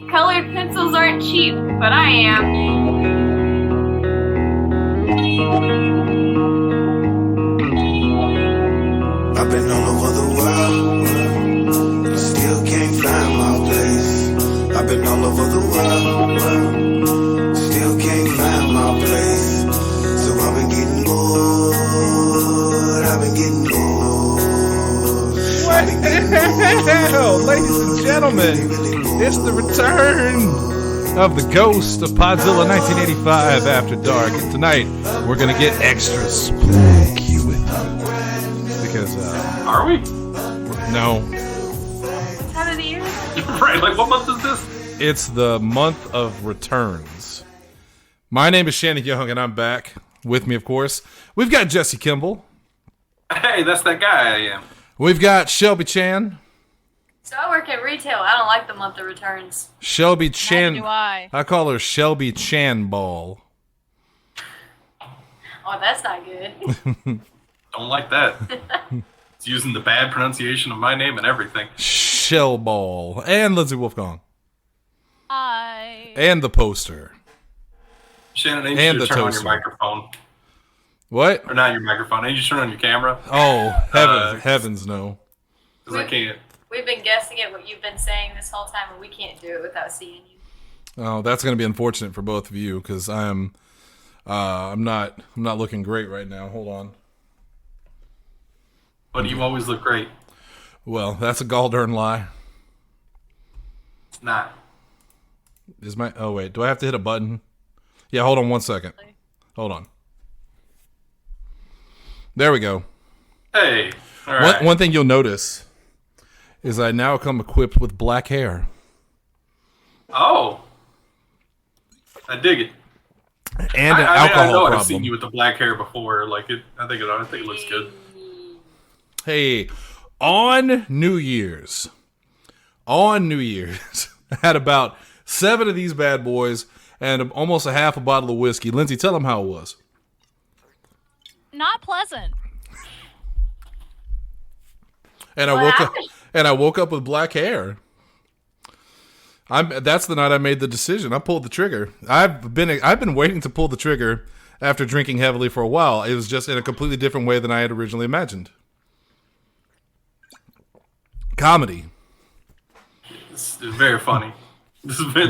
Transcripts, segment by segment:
Colored pencils aren't cheap, but I am. I've been all over the world, still can't find my place. I've been all over the world, still can't find my place. So I've been getting bored, I've been getting bored. Well, ladies and gentlemen, it's the return of the ghost of Podzilla 1985 After Dark. And tonight, we're going to get extra spooky with you. Because, Are we? no. What time of the year? Right, like what month is this? It's the month of returns. My name is Shannon Young, and I'm back. With me, of course, we've got Jesse Kimball. Hey, that's that guy I am. We've got Shelby Chan. So I work at retail. I don't like the month of returns. Shelby Chan. Neither do I. I call her Shelby Chan Ball. Oh, that's not good. Don't like that. It's using the bad pronunciation of my name and everything. Shell Ball. And Lindsay Wolfgong. Hi. And the poster. Shannon, I need And you the to turn on toaster. your microphone. What? Or not your microphone. I need you to turn on your camera. Oh, heavens no. Because I can't. We've been guessing at what you've been saying this whole time, and we can't do it without seeing you. Oh, that's going to be unfortunate for both of you because I'm not looking great right now. Hold on. But you always look great. Well, that's a gall-darn lie. It's not. Oh wait, do I have to hit a button? Yeah, hold on 1 second. Hold on. There we go. Hey. All right. One thing you'll notice is I now come equipped with black hair. Oh. I dig it. And an I alcohol know problem. I've seen you with the black hair before. Like I think it looks good. Hey, on New Year's, I had about 7 of these bad boys and almost a half a bottle of whiskey. Lindsay, tell them how it was. Not pleasant. And I woke up with black hair. That's the night I made the decision. I pulled the trigger. I've been waiting to pull the trigger after drinking heavily for a while. It was just in a completely different way than I had originally imagined. Comedy. It's very funny. This has been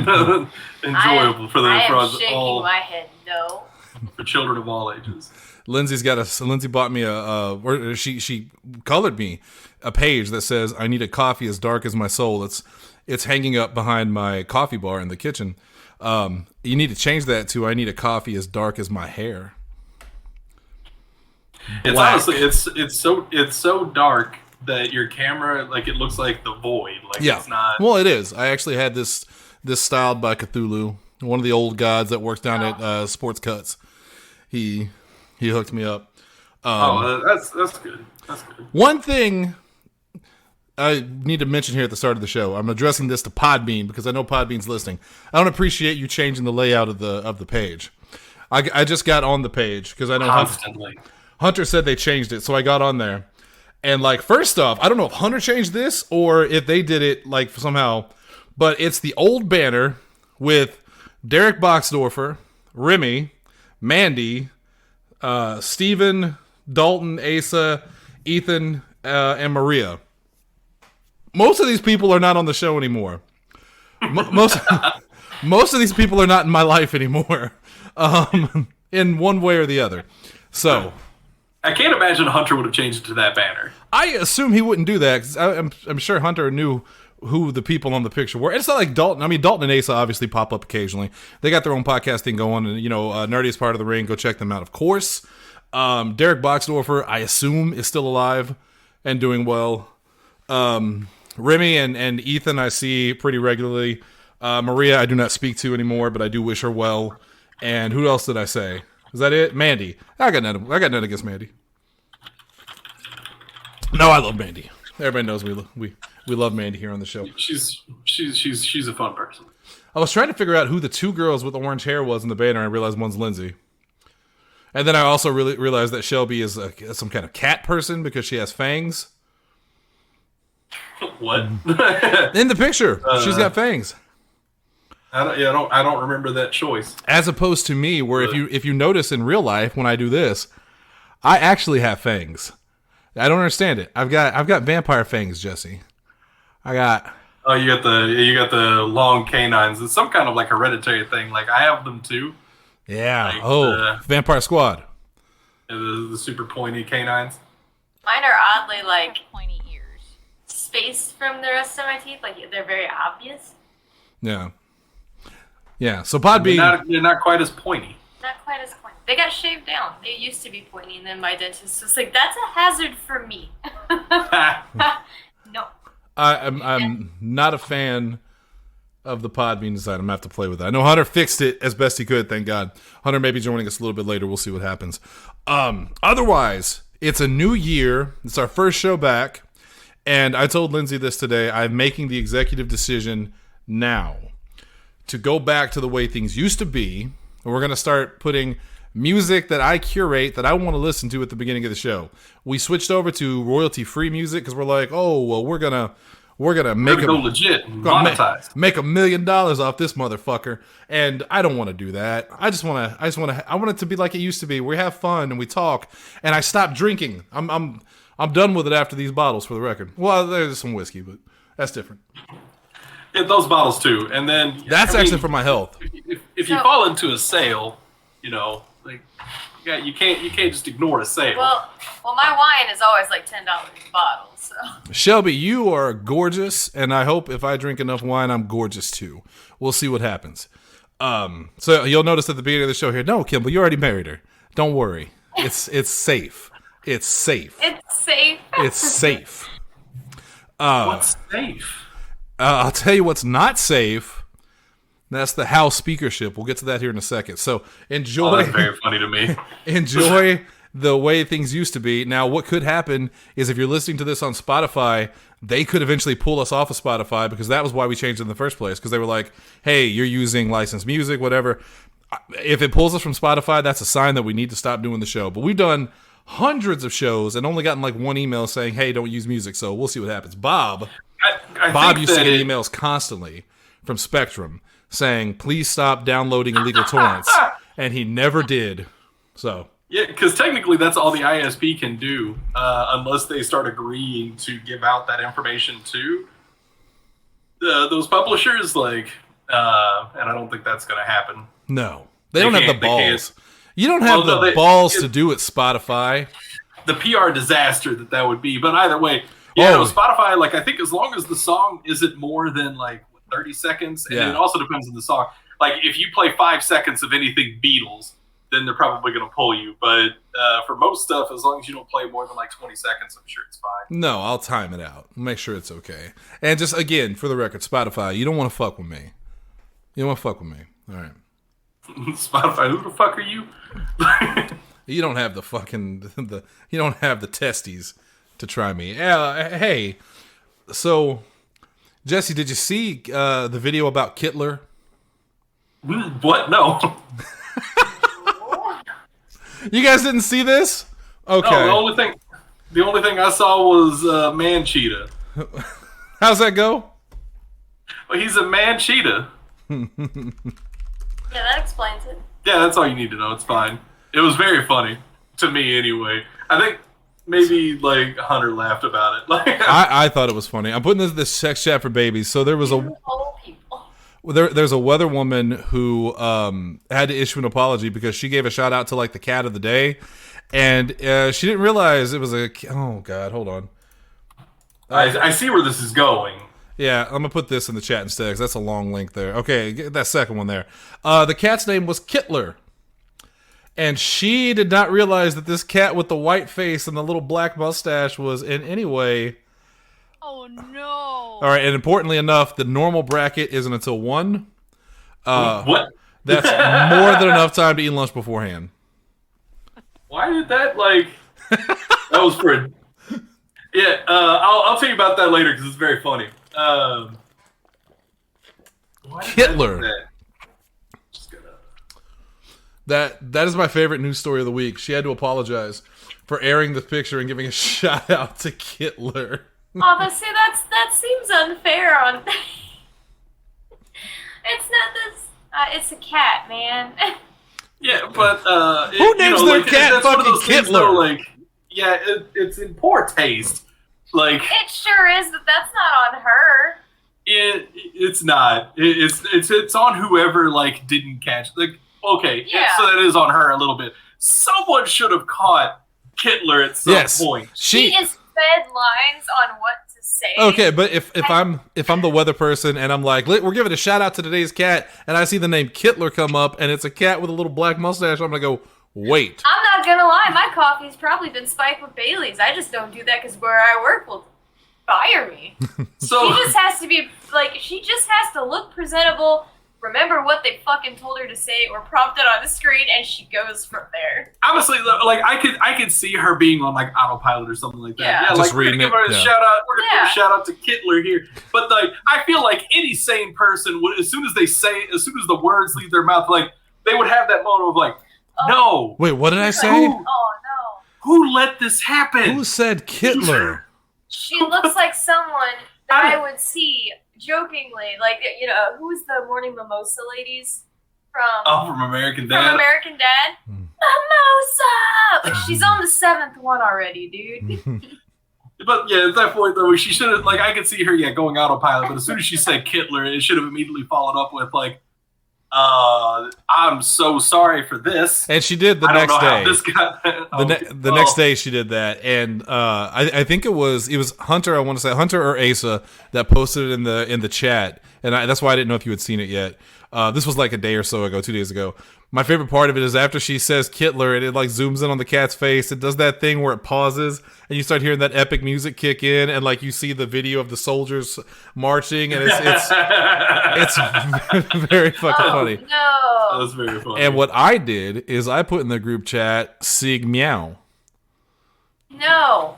enjoyable for I am us shaking all, my head no. for children of all ages. Lindsay bought me she colored me a page that says I need a coffee as dark as my soul. It's hanging up behind my coffee bar in the kitchen. You need to change that to I need a coffee as dark as my hair. It's Black. honestly it's so dark that your camera it looks like the void. Yeah. It's not. Well, it is. I actually had this styled by Cthulhu, one of the old gods that works down at Sports Cuts. He hooked me up. That's good. That's good. One thing I need to mention here at the start of the show. I'm addressing this to Podbean because I know Podbean's listening. I don't appreciate you changing the layout of the page. I just got on the page because I know Constantly. Hunter said they changed it, so I got on there. And first off, I don't know if Hunter changed this or if they did it somehow, but it's the old banner with Derek Boxdorfer, Remy, Mandy, Steven, Dalton, Asa, Ethan, and Maria. Most of these people are not on the show anymore. Most of these people are not in my life anymore, in one way or the other. So I can't imagine Hunter would have changed it to that banner. I assume he wouldn't do that because I'm sure Hunter knew who the people on the picture were. It's not like Dalton. I mean, Dalton and Asa obviously pop up occasionally. They got their own podcast thing going, and Nerdiest Part of the Ring. Go check them out, of course. Derek Boxdorfer, I assume, is still alive and doing well. Remy and Ethan, I see pretty regularly. Maria, I do not speak to anymore, but I do wish her well. And who else did I say? Is that it? Mandy. I got nothing against Mandy. No, I love Mandy. Everybody knows we love Mandy here on the show. She's a fun person. I was trying to figure out who the 2 girls with orange hair was in the banner, and I realized one's Lindsay. And then I also really realized that Shelby is some kind of cat person because she has fangs. What? In the picture, she's got fangs. I don't remember that choice. As opposed to me, where if you notice in real life when I do this, I actually have fangs. I don't understand it. I've got vampire fangs, Jesse. I got. Oh, you got the long canines. It's some kind of like hereditary thing. Like I have them too. Yeah. Like Vampire Squad. The super pointy canines. Mine are oddly like Pointy ears. spaced from the rest of my teeth. Like they're very obvious. Yeah. Yeah. So Podbean. They're not quite as pointy. Not quite as pointy. They got shaved down. They used to be pointy, and then my dentist was like, "That's a hazard for me." No. I'm not a fan of the Podbean design. I'm gonna have to play with that. I know Hunter fixed it as best he could. Thank God. Hunter may be joining us a little bit later. We'll see what happens. Otherwise, it's a new year. It's our first show back, and I told Lindsay this today. I'm making the executive decision now to go back to the way things used to be, and we're gonna start putting music that I curate that I want to listen to at the beginning of the show. We switched over to royalty-free music because we're like, oh well, we're gonna make go legit and monetize. Make $1 million off this motherfucker, and I don't want to do that. I want it to be like it used to be. We have fun and we talk, and I stopped drinking. I'm done with it after these bottles. For the record, well, there's some whiskey, but that's different. Yeah, those bottles too, and then that's actually for my health. If you fall into a sale, like you can't just ignore a sale. Well, my wine is always like $10 a bottle. So Shelby, you are gorgeous, and I hope if I drink enough wine, I'm gorgeous too. We'll see what happens. So you'll notice at the beginning of the show here, no, Kimball, you already married her. Don't worry. It's safe. It's safe. It's safe. It's safe. What's safe? I'll tell you what's not safe. That's the house speakership. We'll get to that here in a second. So enjoy. Oh, that's very funny to me. Enjoy the way things used to be. Now, what could happen is if you're listening to this on Spotify, they could eventually pull us off of Spotify because that was why we changed it in the first place. Because they were like, hey, you're using licensed music, whatever. If it pulls us from Spotify, that's a sign that we need to stop doing the show. But we've done hundreds of shows and only gotten like one email saying, hey, don't use music. So we'll see what happens. Bob used to get emails constantly from Spectrum saying, please stop downloading illegal torrents. And he never did. So yeah, because technically that's all the ISP can do, unless they start agreeing to give out that information to those publishers. And I don't think that's going to happen. No, they don't have the balls. You don't have the balls to do it, Spotify. The PR disaster that would be. But either way, Spotify, like, I think as long as the song isn't more than like 30 seconds, and it also depends on the song. Like, if you play 5 seconds of anything Beatles, then they're probably going to pull you. But for most stuff, as long as you don't play more than like 20 seconds, I'm sure it's fine. No, I'll time it out. Make sure it's okay. And just, again, for the record, Spotify, you don't want to fuck with me. You don't want to fuck with me. All right. Spotify, who the fuck are you? You don't have the fucking... you don't have the testes to try me. Hey, so, Jesse, did you see the video about Kittler? What? No. You guys didn't see this? Okay. No, the only thing I saw was man cheetah. How's that go? Well, he's a man cheetah. Yeah, that explains it. Yeah, that's all you need to know. It's fine. It was very funny to me, anyway. I think maybe like Hunter laughed about it. I thought it was funny. I'm putting this sex chat for babies. So there was there's a weather woman who had to issue an apology because she gave a shout out to like the cat of the day, and she didn't realize it was a. Oh God, hold on. I see where this is going. Yeah, I'm gonna put this in the chat instead because that's a long link there. Okay, get that second one there. The cat's name was Kittler, and she did not realize that this cat with the white face and the little black mustache was in any way. Oh no! All right, and importantly enough, the normal bracket isn't until 1. What? That's more than enough time to eat lunch beforehand. Why did that that was for? Yeah, I'll tell you about that later because it's very funny. Hitler. That is my favorite news story of the week. She had to apologize for airing the picture and giving a shout out to Kittler. Oh, that seems unfair. It's not It's a cat, man. Yeah, but who names their cat fucking Kittler? Though, like, yeah, it's in poor taste. Like, it sure is, but that's not on her. It's not. It's on whoever like didn't catch. Like, okay, Yeah. so that is on her a little bit. Someone should have caught Kittler at some point. She is fed lines on what to say. Okay, but if I'm the weather person and I'm like, we're giving a shout out to today's cat, and I see the name Kittler come up, and it's a cat with a little black mustache, I'm gonna go, wait. I'm not gonna lie, my coffee's probably been spiked with Bailey's. I just don't do that because where I work will fire me. So She just has to be like, she just has to look presentable, remember what they fucking told her to say or prompted on the screen, and she goes from there. honestly, like I could see her being on like autopilot or something like that. Yeah. Yeah, Just like we're gonna reading give her a it, yeah. shout out. We're gonna give Yeah. a shout out to Kittler here. But like, I feel like any sane person would, as soon as the words leave their mouth, like they would have that moment of like, no, Wait, what did I say? Oh no. who let this happen? Who said Kittler? She looks like someone that I would see jokingly, like, you know, who's the morning mimosa ladies from From American from Dad. American Dad? Mimosa! Like, she's on the 7th one already, dude. But yeah, at that point though, she should have, like, I could see her going autopilot. But as soon as she said Kittler, it should have immediately followed up with like, I'm so sorry for this. And she did the I don't next know how day. this got The next day she did that, and I think it was Hunter. I want to say Hunter or Asa that posted it in the chat, and that's why I didn't know if you had seen it yet. This was like a day or so ago, 2 days ago. My favorite part of it is after she says Kittler, and it like zooms in on the cat's face. It does that thing where it pauses, and you start hearing that epic music kick in, and like you see the video of the soldiers marching, and it's very fucking funny. That No. was very funny. And what I did is I put in the group chat Sig Meow. No.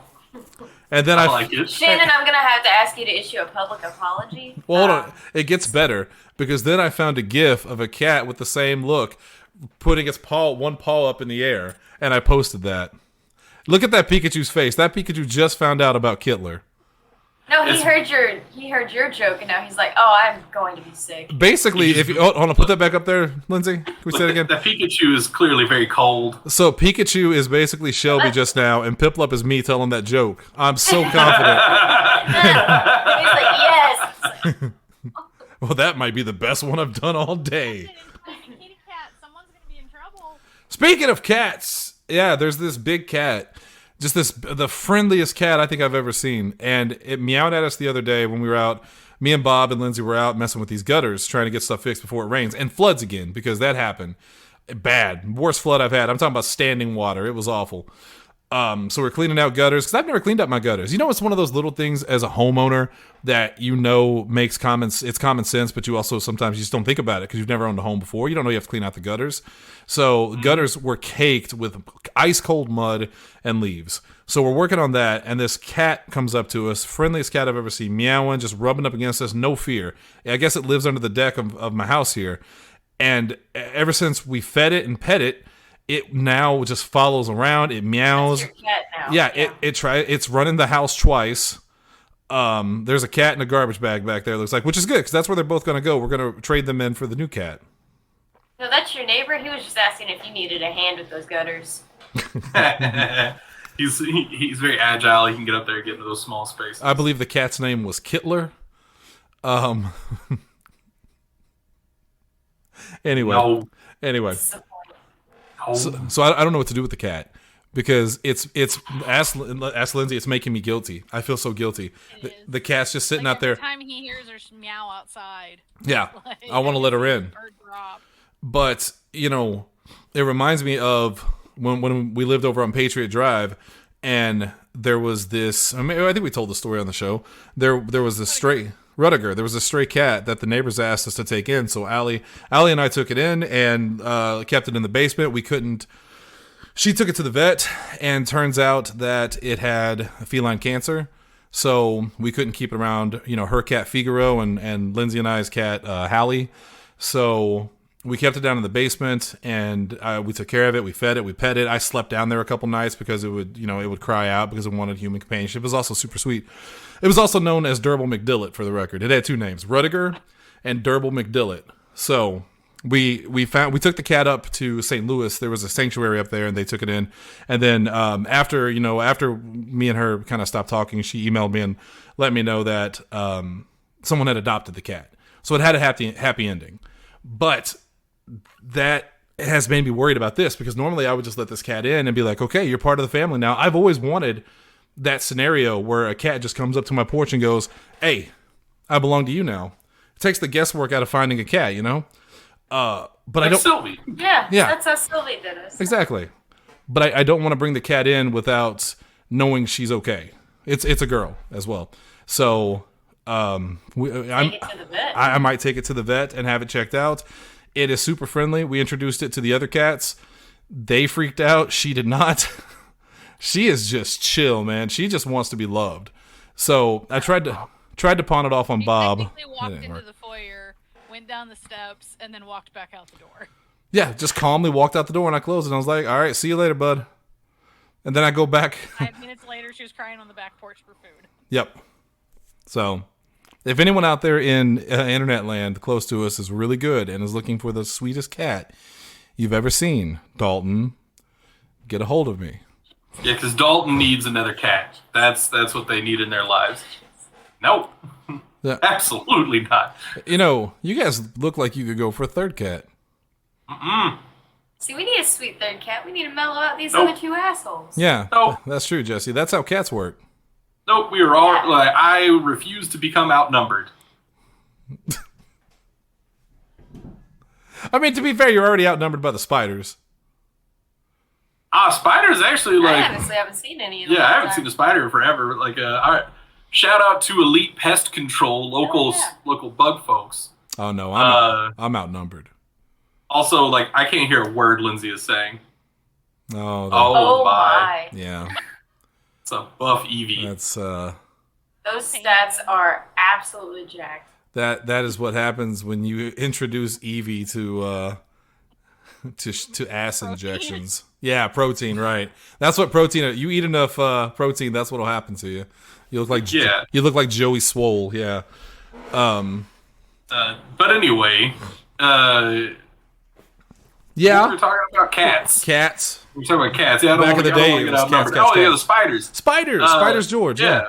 And then I like it. Shannon, I'm going to have to ask you to issue a public apology. Well, hold on. It gets better because then I found a GIF of a cat with the same look, putting its one paw up in the air, and I posted that. Look at that Pikachu's face. That Pikachu just found out about Kittler. No, he heard your joke, and now he's like, "Oh, I'm going to be sick." Basically, if you hold on, put that back up there, Lindsay. Can we say it again? The Pikachu is clearly very cold. So Pikachu is basically Shelby just now, and Piplup is me telling that joke. I'm so confident. He's like, "Yes." It's like, Well, that might be the best one I've done all day. Kitty cat, someone's gonna be in trouble. Speaking of cats, yeah, there's this big cat. Just the friendliest cat I think I've ever seen. And it meowed at us the other day when we were out. Me and Bob and Lindsay were out messing with these gutters, trying to get stuff fixed before it rains. And floods again, because that happened. Bad. Worst flood I've had. I'm talking about standing water. It was awful. So we're cleaning out gutters, because I've never cleaned up my gutters. You know, it's one of those little things as a homeowner that you know makes it's common sense, but you also sometimes you just don't think about it because you've never owned a home before. You don't know you have to clean out the gutters. So gutters were caked with ice cold mud and leaves. So we're working on that, and this cat comes up to us, friendliest cat I've ever seen, meowing, just rubbing up against us, no fear. I guess it lives under the deck of my house here. And ever since we fed it and pet it, it now just follows around. It meows. That's your cat now. Yeah, it's running the house twice. There's a cat in a garbage bag back there. It looks like, which is good because that's where they're both going to go. We're going to trade them in for the new cat. No, that's your neighbor. He was just asking if you needed a hand with those gutters. He's very agile. He can get up there and get into those small spaces. I believe the cat's name was Kittler. Anyway. No. Anyway. No. So I don't know what to do with the cat because it's ask Lindsay. It's making me guilty. I feel so guilty. The cat's just sitting out there. Every time he hears her meow outside. Yeah, Like, I want to let her in. Bird drop. But, you know, it reminds me of when we lived over on Patriot Drive, and there was this, I think we told the story on the show. There was this stray, Rudiger, there was a stray cat that the neighbors asked us to take in. So Allie and I took it in and kept it in the basement. She took it to the vet, and turns out that it had feline cancer. So we couldn't keep it around, you know, her cat Figaro and Lindsay and I's cat Hallie. So we kept it down in the basement, and we took care of it. We fed it. We pet it. I slept down there a couple nights because it would cry out because it wanted human companionship. It was also super sweet. It was also known as Durable McDillet, for the record. It had two names, Rudiger and Durable McDillet. So we took the cat up to St. Louis. There was a sanctuary up there, and they took it in. And then after me and her kind of stopped talking, she emailed me and let me know that someone had adopted the cat. So it had a happy ending. But that has made me worried about this, because normally I would just let this cat in and be like, okay, you're part of the family now. I've always wanted that scenario where a cat just comes up to my porch and goes, hey, I belong to you now. It takes the guesswork out of finding a cat, But like I don't. Sylvie. Yeah, Yeah. that's how Sylvie did it. Exactly. But I don't want to bring the cat in without knowing she's okay. It's a girl as well. So Take it to the vet. I might take it to the vet and have it checked out. It is super friendly. We introduced it to the other cats. They freaked out. She did not. She is just chill, man. She just wants to be loved. So I tried to pawn it off on Bob. He technically It walked didn't into work. the foyer, went down the steps, and then walked back out the door. Yeah, just calmly walked out the door and I closed it. And I was like, all right, see you later, bud. And then I go back. 5 minutes later, she was crying on the back porch for food. Yep. So if anyone out there in internet land close to us is really good and is looking for the sweetest cat you've ever seen, Dalton, get a hold of me. Yeah, because Dalton needs another cat. That's what they need in their lives. Nope. Yeah. Absolutely not. You guys look like you could go for a third cat. See, we need a sweet third cat. We need to mellow out these Nope. other two assholes. Yeah, Nope. that's true, Jesse. That's how cats work. Nope, we are all like, I refuse to become outnumbered. I mean, to be fair, you're already outnumbered by the spiders. Spiders actually I like honestly haven't seen any of them. yeah, I haven't seen a spider in forever. Like all right. Shout out to Elite Pest Control, local bug folks. Oh no, I'm outnumbered. Also, like I can't hear a word Lindsay is saying. Oh, Oh my. yeah. It's a buff Eevee. That's Those stats are absolutely jacked. that is what happens when you introduce Eevee to ass injections. Yeah, protein, right? That's what protein. You eat enough protein, that's what'll happen to you. You look like Joey Swole. Yeah. But anyway, Yeah. we were talking about cats. Cats. We were talking about cats. Yeah, I don't Back want in to the day, get it was outnumbered. cats, Oh yeah, cats. the spiders. Spiders, George. Yeah.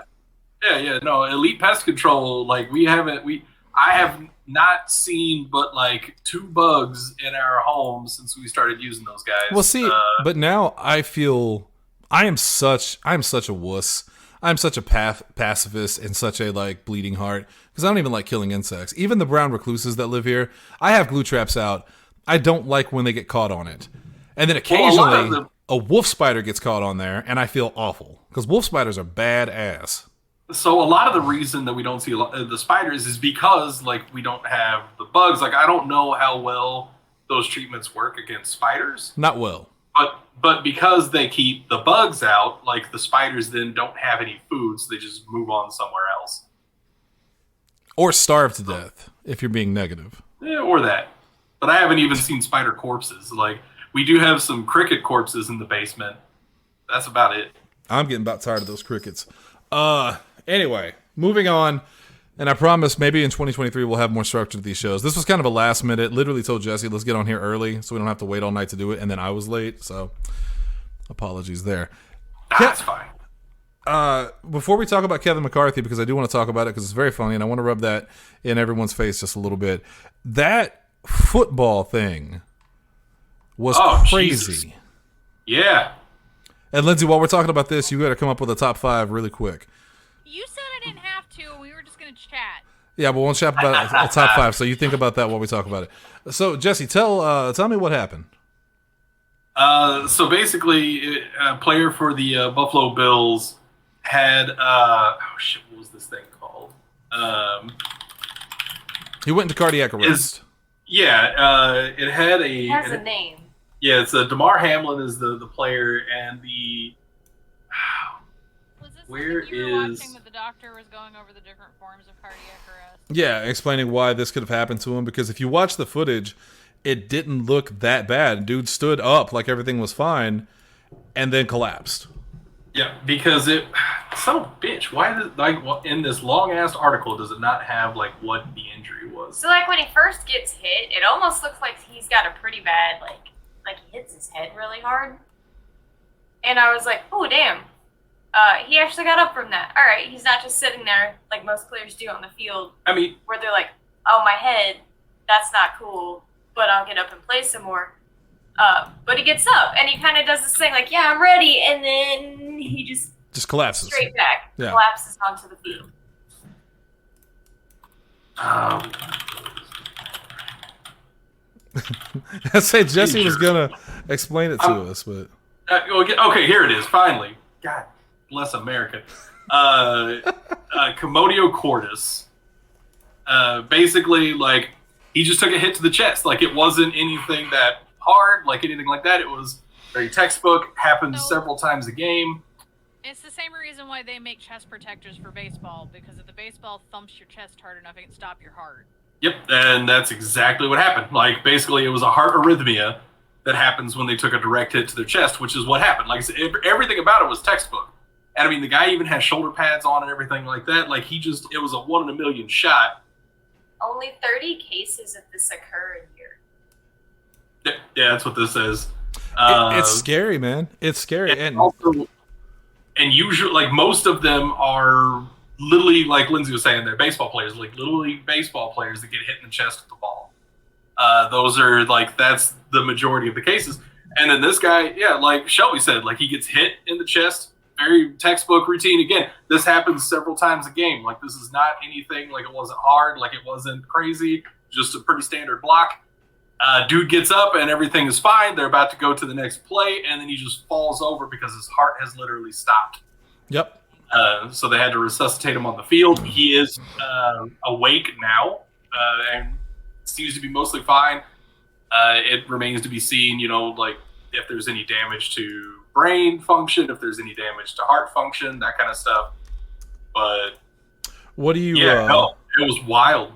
Yeah. No, Elite Pest Control. Like I have not seen but like 2 bugs in our home since we started using those guys. Well, see, but now I feel I'm such a wuss. I'm such a pacifist and such a like bleeding heart because I don't even like killing insects. Even the brown recluses that live here, I have glue traps out. I don't like when they get caught on it. And then occasionally a wolf spider gets caught on there and I feel awful because wolf spiders are badass. So a lot of the reason that we don't see the spiders is because like we don't have the bugs. Like I don't know how well those treatments work against spiders. Not well. But because they keep the bugs out, like the spiders then don't have any food, so they just move on somewhere else. Or starve to death if you're being negative. Yeah, or that. But I haven't even seen spider corpses. Like we do have some cricket corpses in the basement. That's about it. I'm getting about tired of those crickets. Anyway, moving on. And I promise maybe in 2023 we'll have more structure to these shows. This was kind of a last minute. Literally told Jesse, let's get on here early so we don't have to wait all night to do it. And then I was late, so apologies there. That's fine. Before we talk about Kevin McCarthy, because I do want to talk about it because it's very funny and I want to rub that in everyone's face just a little bit. That football thing was crazy. Jesus. Yeah. And Lindsay, while we're talking about this, you got to come up with a top 5 really quick. You said I didn't have to. We were just going to chat. Yeah, but we'll chat about a top 5, so you think about that while we talk about it. So, Jesse, tell me what happened. So basically, a player for the Buffalo Bills had what was this thing called? He went into cardiac arrest. It had It has a name. Yeah, it's Damar Hamlin is the player, and the Was this Where something you were is- watching that the doctor was going over the different forms of cardiac arrest? Yeah, explaining why this could have happened to him, because if you watch the footage, it didn't look that bad. Dude stood up like everything was fine, and then collapsed. yeah, because son of a bitch, why in this long ass article does it not have like what the injury was. So like when he first gets hit, it almost looks like he's got a pretty bad like he hits his head really hard. And I was like, oh damn. He actually got up from that. All right, he's not just sitting there like most players do on the field. I mean, where they're like, oh my head, that's not cool, but I'll get up and play some more. But he gets up and he kind of does this thing like, yeah, I'm ready, and then he just collapses straight back, Yeah. collapses onto the field. I say Jesse was gonna explain it to us, but okay, here it is. Finally, God bless America. Commodio cordis. Basically, like he just took a hit to the chest. Like it wasn't anything that hard, like anything like that. It was very textbook. Happens several times a game. It's the same reason why they make chest protectors for baseball, because if the baseball thumps your chest hard enough, it can stop your heart. Yep, and that's exactly what happened. Like, basically, it was a heart arrhythmia that happens when they took a direct hit to their chest, which is what happened. Like, everything about it was textbook. And, I mean, the guy even has shoulder pads on and everything like that. Like, it was a 1 in a million shot. Only 30 cases of this occur a year. Yeah, that's what this says. it's scary, man. It's scary. And also, and usually, like, most of them are literally, like Lindsay was saying, they're baseball players, like little league baseball players that get hit in the chest with the ball. Those are, like, that's the majority of the cases. And then this guy, yeah, like Shelby said, like, he gets hit in the chest. Very textbook routine. Again, this happens several times a game. Like, this is not anything, like, it wasn't hard, like, it wasn't crazy, just a pretty standard block. Dude gets up and everything is fine. They're about to go to the next play, and then he just falls over because his heart has literally stopped. Yep. So they had to resuscitate him on the field. He is awake now and seems to be mostly fine. It remains to be seen, you know, like if there's any damage to brain function, if there's any damage to heart function, that kind of stuff. But what do you? Yeah, no, it was wild.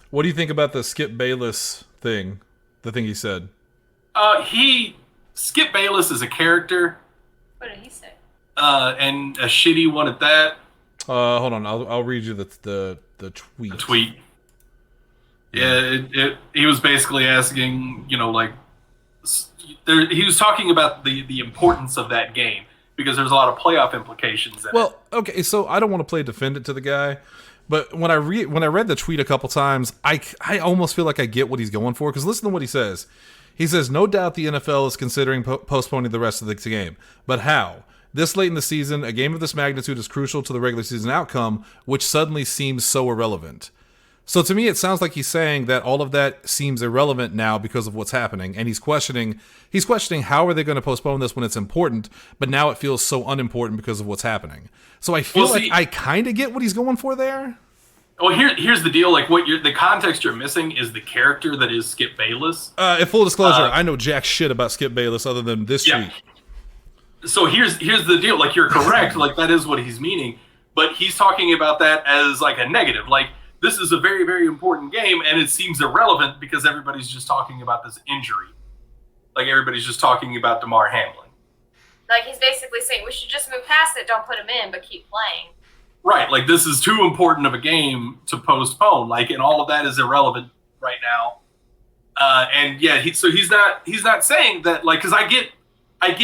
What do you think about the Skip Bayless thing? The thing he said. Skip Bayless is a character. What did he say? And a shitty one at that. Hold on, I'll read you the tweet. The tweet. Yeah, he was basically asking, you know, like, he was talking about the importance of that game because there's a lot of playoff implications. Well, okay, so I don't want to play defendant to the guy, but when I read the tweet a couple times, I almost feel like I get what he's going for, because listen to what he says. He says, no doubt the NFL is considering postponing the rest of the game, but how? This late in the season, a game of this magnitude is crucial to the regular season outcome, which suddenly seems so irrelevant. So to me, it sounds like he's saying that all of that seems irrelevant now because of what's happening, and he's questioning how are they going to postpone this when it's important, but now it feels so unimportant because of what's happening. So I feel like I kind of get what he's going for there. Well, here's the deal. Like, the context you're missing is the character that is Skip Bayless. In full disclosure, I know jack shit about Skip Bayless other than this tweet. So here's the deal. Like, you're correct. Like, that is what he's meaning. But he's talking about that as, like, a negative. Like, this is a very, very important game, and it seems irrelevant because everybody's just talking about this injury. Like, everybody's just talking about Damar Hamlin. Like, he's basically saying, we should just move past it, don't put him in, but keep playing. Right. Like, this is too important of a game to postpone. Like, and all of that is irrelevant right now. And, yeah, he's not saying that, like, because I get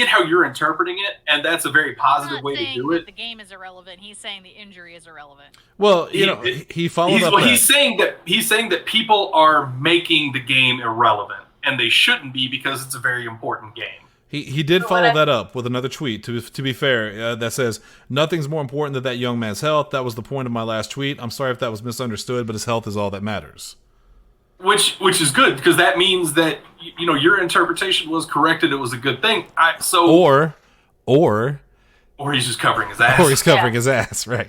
how you're interpreting it, and that's a very positive way to do it. The game is irrelevant. He's saying the injury is irrelevant. Well, he followed up. Well, he's saying that people are making the game irrelevant, and they shouldn't be because it's a very important game. He did follow that up with another tweet, to be fair, that says, nothing's more important than that young man's health. That was the point of my last tweet. I'm sorry if that was misunderstood, but his health is all that matters. Which is good, because that means that, you know, your interpretation was correct and it was a good thing. Or he's just covering his ass. Or he's covering his ass, right.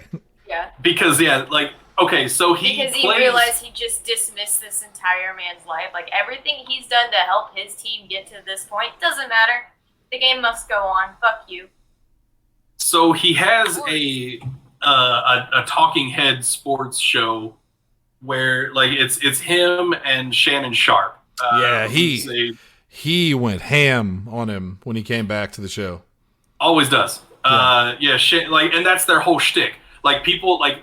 Yeah. Because, like, okay, so he realized he just dismissed this entire man's life. Like, everything he's done to help his team get to this point doesn't matter. The game must go on. Fuck you. So he has a talking head sports show where, like, it's him and Shannon Sharp. He went ham on him when he came back to the show. Always does. And that's their whole shtick. Like, people, like,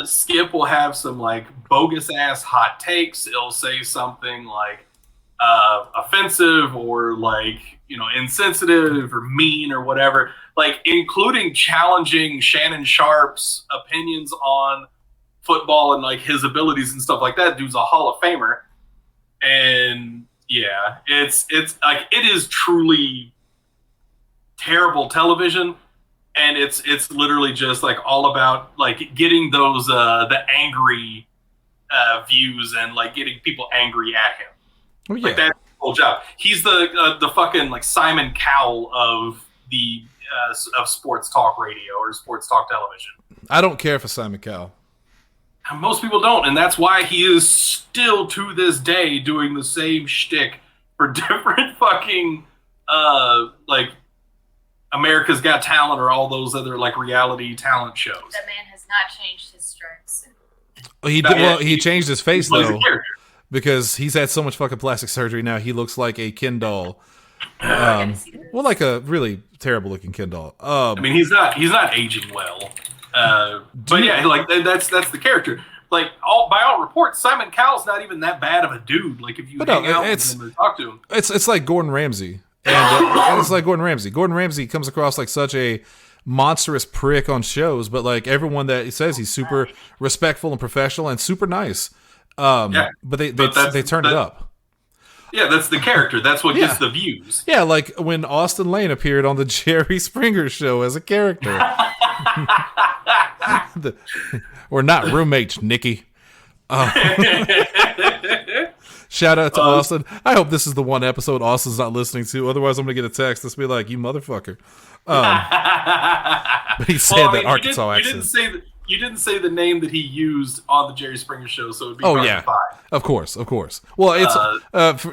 Skip will have some like bogus ass hot takes. It'll say something like offensive or like, insensitive or mean or whatever, like including challenging Shannon Sharp's opinions on football and like his abilities and stuff like that. Dude's a Hall of Famer. And yeah, it's like, it is truly terrible television. And it's literally just like all about like getting those the angry views and like getting people angry at him. Oh, yeah. Like that's his whole job. He's the fucking like Simon Cowell of the of sports talk radio or sports talk television. I don't care for Simon Cowell. And most people don't, and that's why he is still to this day doing the same shtick for different fucking like America's Got Talent or all those other like reality talent shows. That man has not changed his stripes. He changed his face though, because he's had so much fucking plastic surgery now. He looks like a Ken doll. Well, like a really terrible looking Ken doll. I mean, he's not aging well. But yeah, like that's the character. Like by all reports, Simon Cowell's not even that bad of a dude. Like if you hang out with him and talk to him, it's like Gordon Ramsay. And it's like Gordon Ramsay. Gordon Ramsay comes across like such a monstrous prick on shows, but like everyone that says he's super respectful and professional and super nice. But they turned it up. Yeah, that's the character. That's what gets the views. Yeah, like when Austin Lane appeared on the Jerry Springer show as a character. We're not roommates, Nikki. Shout out to Austin. I hope this is the one episode Austin's not listening to. Otherwise, I'm going to get a text that's be like, you motherfucker. But he said that Arkansas accent. You didn't say the name that he used on the Jerry Springer show, so it would be fine. Of course. Well, it's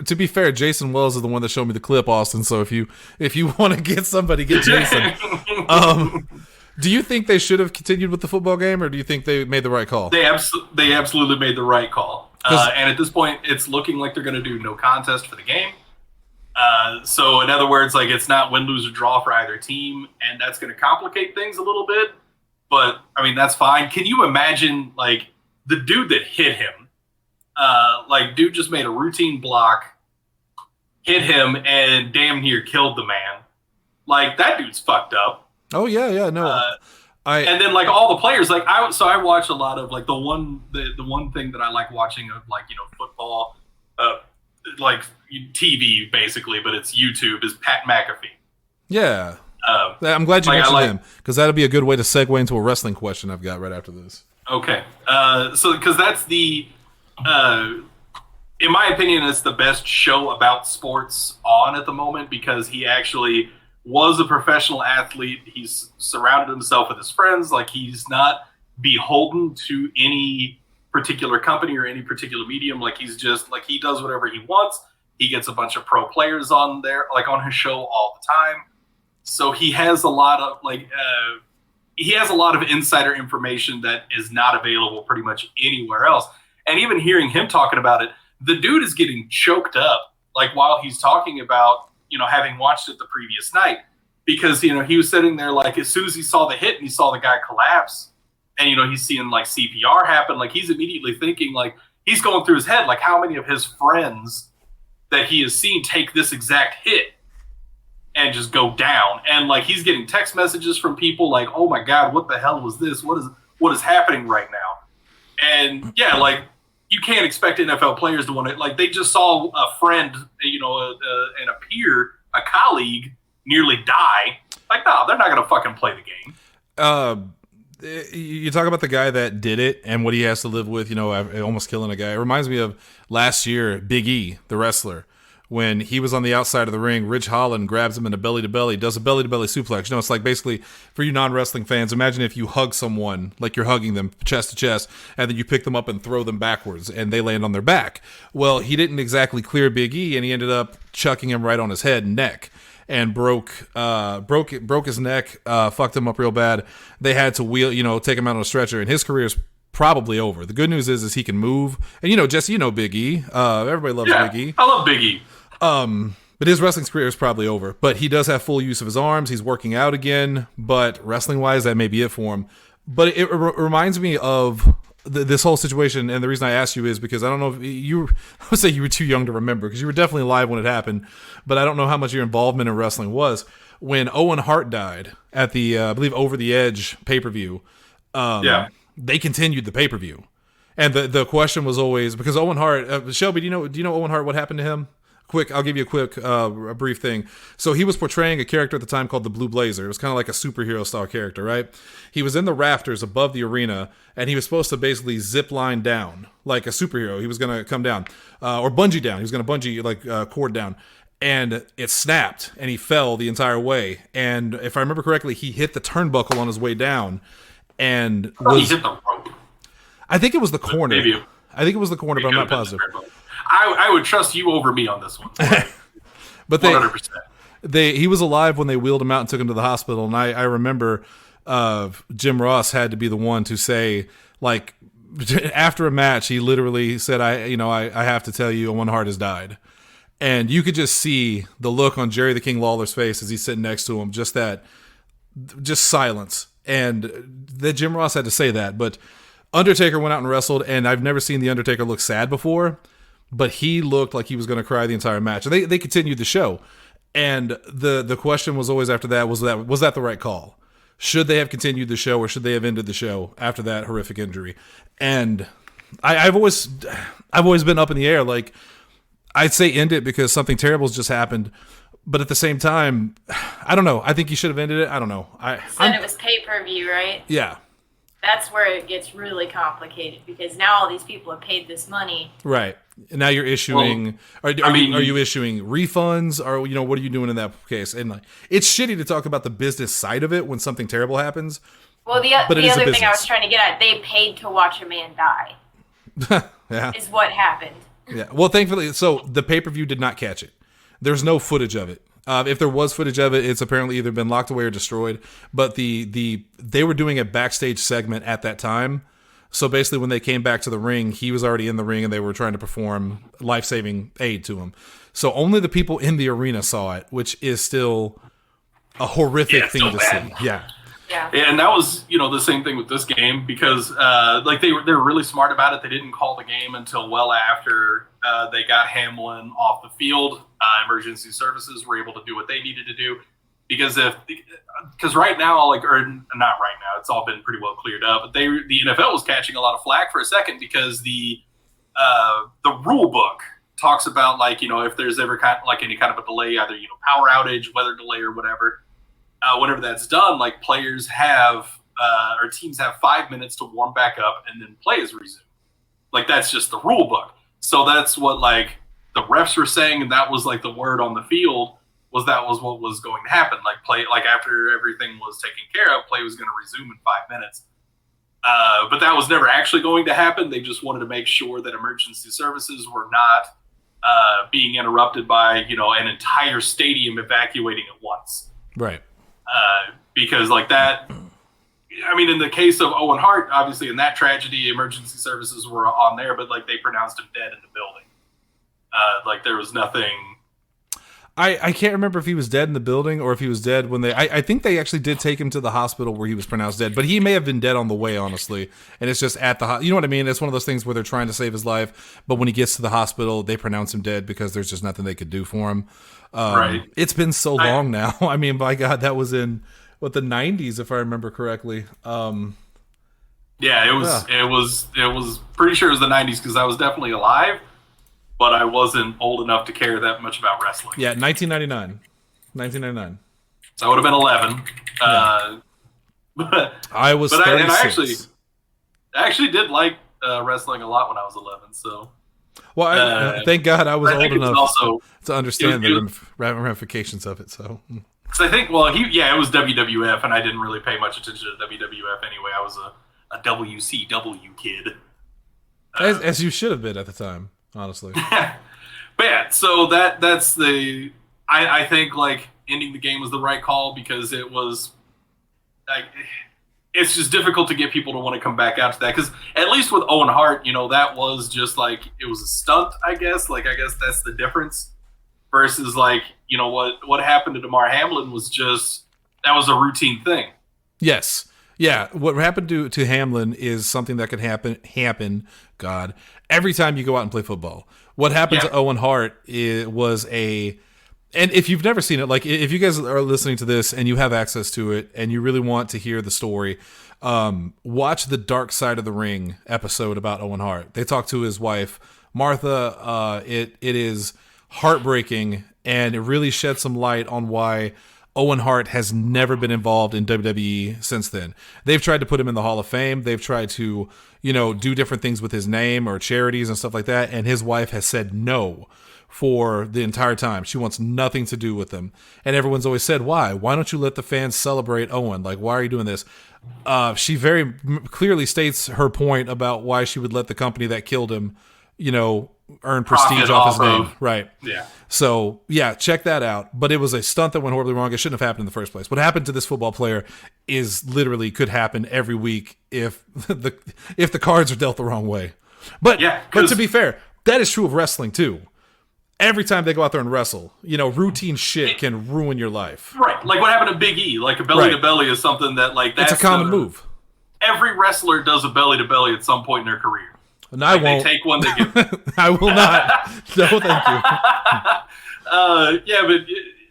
to be fair, Jason Wells is the one that showed me the clip, Austin. So if you want to get somebody, get Jason. Do you think they should have continued with the football game, or do you think they made the right call? They absolutely made the right call. And at this point, it's looking like they're going to do no contest for the game. So in other words, like it's not win, lose, or draw for either team, and that's going to complicate things a little bit. But I mean, that's fine. Can you imagine like the dude that hit him? Like dude just made a routine block, hit him, and damn near killed the man. Like that dude's fucked up. Oh yeah, no. And then like all the players, like I watch a lot of like the one thing that I like watching of like football, like TV basically, but it's YouTube, is Pat McAfee. Yeah, I'm glad you mentioned him because that'll be a good way to segue into a wrestling question I've got right after this. Okay, so because that's in my opinion, it's the best show about sports on at the moment because he actually was a professional athlete. He's surrounded himself with his friends. Like he's not beholden to any particular company or any particular medium. Like he's just like, he does whatever he wants. He gets a bunch of pro players on there, like on his show all the time. So he has a lot of insider information that is not available pretty much anywhere else. And even hearing him talking about it, the dude is getting choked up, like while he's talking about, having watched it the previous night, because, he was sitting there, like, as soon as he saw the hit and he saw the guy collapse and, he's seeing like CPR happen, like he's immediately thinking, like he's going through his head, like how many of his friends that he has seen take this exact hit and just go down. And like, he's getting text messages from people like, oh my God, what the hell was this? What is happening right now? And yeah, like, you can't expect NFL players to want to, like, they just saw a friend, and a peer, a colleague nearly die. Like, no, they're not going to fucking play the game. You talk about the guy that did it and what he has to live with, almost killing a guy. It reminds me of last year, Big E, the wrestler. When he was on the outside of the ring, Ridge Holland grabs him in a belly-to-belly, does a belly-to-belly suplex. It's like basically, for you non-wrestling fans, imagine if you hug someone, like you're hugging them chest to chest, and then you pick them up and throw them backwards, and they land on their back. Well, he didn't exactly clear Big E, and he ended up chucking him right on his head and neck, and broke his neck, fucked him up real bad. They had to take him out on a stretcher, and his career's probably over. The good news is he can move, and Jesse, Big E. Everybody loves Big E. I love Big E. But his wrestling career is probably over. But he does have full use of his arms. He's working out again. But wrestling-wise, that may be it for him. But it reminds me of this whole situation, and the reason I asked you is because I don't know if you, I would say you were too young to remember, because you were definitely alive when it happened, but I don't know how much your involvement in wrestling was. When Owen Hart died at the, I believe, Over the Edge pay-per-view, they continued the pay-per-view. And the question was always, because Owen Hart, Shelby, do you know Owen Hart, what happened to him? I'll give you a brief thing. So he was portraying a character at the time called the Blue Blazer. It was kind of like a superhero style character, right? He was in the rafters above the arena, and he was supposed to basically zip line down like a superhero. He was going to come down, or bungee down. He was going to bungee cord down, and it snapped, and he fell the entire way. And if I remember correctly, he hit the turnbuckle on his way down, and he hit the rope. I think it was the corner. Maybe. I think it was the corner, but I'm not positive. I would trust you over me on this one. But 100%. He was alive when they wheeled him out and took him to the hospital. And I remember Jim Ross had to be the one to say, like, after a match, he literally said, I have to tell you, Owen Hart has died. And you could just see the look on Jerry the King Lawler's face as he's sitting next to him, just silence. And that Jim Ross had to say that. But Undertaker went out and wrestled, and I've never seen the Undertaker look sad before. But he looked like he was going to cry the entire match. And they continued the show. And the question was always after that, was that the right call? Should they have continued the show, or should they have ended the show after that horrific injury? And I've always been up in the air. Like, I'd say end it because something terrible has just happened. But at the same time, I don't know. I think you should have ended it. I don't know. It was pay-per-view, right? Yeah. That's where it gets really complicated, because now all these people have paid this money. Right. And now you're issuing. Are you issuing refunds? Or what are you doing in that case? And it's shitty to talk about the business side of it when something terrible happens. Well, the other thing I was trying to get at, they paid to watch a man die. Yeah. Is what happened. Yeah. Well, thankfully, so the pay-per-view did not catch it. There's no footage of it. If there was footage of it, it's apparently either been locked away or destroyed. But they were doing a backstage segment at that time. So basically, when they came back to the ring, he was already in the ring, and they were trying to perform life-saving aid to him. So only the people in the arena saw it, which is still a horrific thing to see. Yeah. Yeah. And that was, the same thing with this game, because they were really smart about it. They didn't call the game until well after they got Hamlin off the field. Emergency services were able to do what they needed to do, because right now, or not right now, it's all been pretty well cleared up. But the NFL was catching a lot of flack for a second, because the rule book talks about, if there's ever any kind of a delay, either power outage, weather delay, or whatever. Whenever that's done, players have or teams have 5 minutes to warm back up, and then play is resumed. That's just the rule book. So that's what the refs were saying, and that was the word on the field that was what was going to happen. Play after everything was taken care of, play was going to resume in 5 minutes. But that was never actually going to happen. They just wanted to make sure that emergency services were not being interrupted by an entire stadium evacuating at once. Right. Because that, in the case of Owen Hart, obviously in that tragedy, emergency services were on there, but they pronounced him dead in the building. There was nothing. I can't remember if he was dead in the building or if he was dead when I think they actually did take him to the hospital where he was pronounced dead, but he may have been dead on the way, honestly. And it's just at the, you know what I mean? It's one of those things where they're trying to save his life, but when he gets to the hospital, they pronounce him dead because there's just nothing they could do for him. Right. It's been so long now. By God, that was in the 90s, if I remember correctly. Yeah, it was pretty sure it was the 90s, because I was definitely alive, but I wasn't old enough to care that much about wrestling. Yeah, 1999. So I would have been 11. Yeah. I was 36. I actually did like wrestling a lot when I was 11. So, well, thank God I was old enough to understand the ramifications of it. So, I think, it was WWF, and I didn't really pay much attention to WWF anyway. I was a WCW kid, as you should have been at the time, honestly. But yeah, so that's the. I think ending the game was the right call, because it was it's just difficult to get people to want to come back out to that, because at least with Owen Hart, that was just it was a stunt, I guess. I guess that's the difference versus what happened to Damar Hamlin was just, that was a routine thing. Yes. Yeah, what happened to Hamlin is something that could happen, God, every time you go out and play football. What happened to Owen Hart was and if you've never seen it, like if you guys are listening to this and you have access to it and you really want to hear the story, watch the Dark Side of the Ring episode about Owen Hart. They talk to his wife, Martha. It is heartbreaking, and it really sheds some light on why Owen Hart has never been involved in WWE since then. They've tried to put him in the Hall of Fame. They've tried to, do different things with his name or charities and stuff like that. And his wife has said no for the entire time. She wants nothing to do with him. And everyone's always said, why? Why don't you let the fans celebrate Owen? Like, why are you doing this? She very clearly states her point about why she would let the company that killed him, earn prestige off his name. Right. Yeah. So, check that out. But it was a stunt that went horribly wrong. It shouldn't have happened in the first place. What happened to this football player is literally could happen every week if the cards are dealt the wrong way. But to be fair, that is true of wrestling too. Every time they go out there and wrestle, routine shit can ruin your life. Right. Like what happened to Big E. Like a belly-to-belly is something that that's a common move. Every wrestler does a belly-to-belly at some point in their career. And I won't. They take one, they give. I will not. No, thank you. But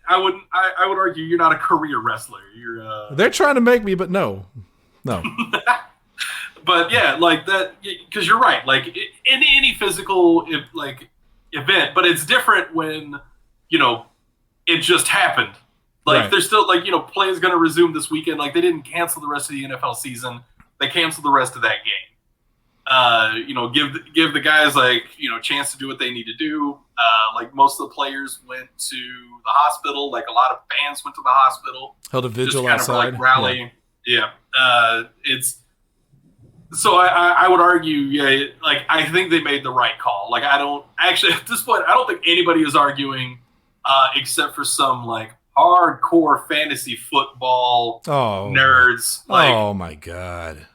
I wouldn't. I would argue you're not a career wrestler. You're. They're trying to make me, but no. But like that, because you're right. Like in any physical event, but it's different when it just happened. Like there's still play is going to resume this weekend. Like they didn't cancel the rest of the NFL season. They canceled the rest of that game. Give the guys chance to do what they need to do. Like most of the players went to the hospital. Like a lot of fans went to the hospital. Held a vigil just kind outside. Of rally. Yeah. It's so I would argue. I think they made the right call. Like I don't actually at this point I don't think anybody is arguing, except for some hardcore fantasy football nerds. Oh my God.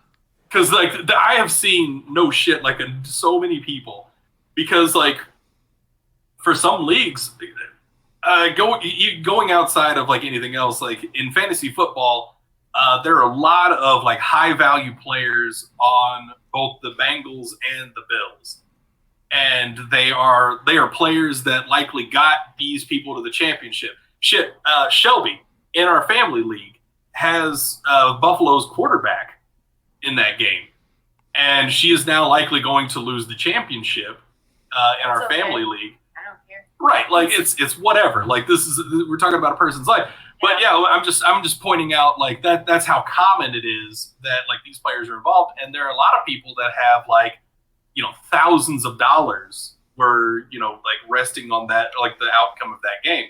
Because I have seen no shit so many people because for some leagues going outside of anything else in fantasy football there are a lot of high value players on both the Bengals and the Bills, and they are players that likely got these people to the championship. Shelby in our family league has Buffalo's quarterback in that game, and she is now likely going to lose the championship in our family league. I don't care. Right, it's whatever. We're talking about a person's life. But I'm just pointing out that's how common it is that these players are involved, and there are a lot of people that have thousands of dollars were resting on that the outcome of that game.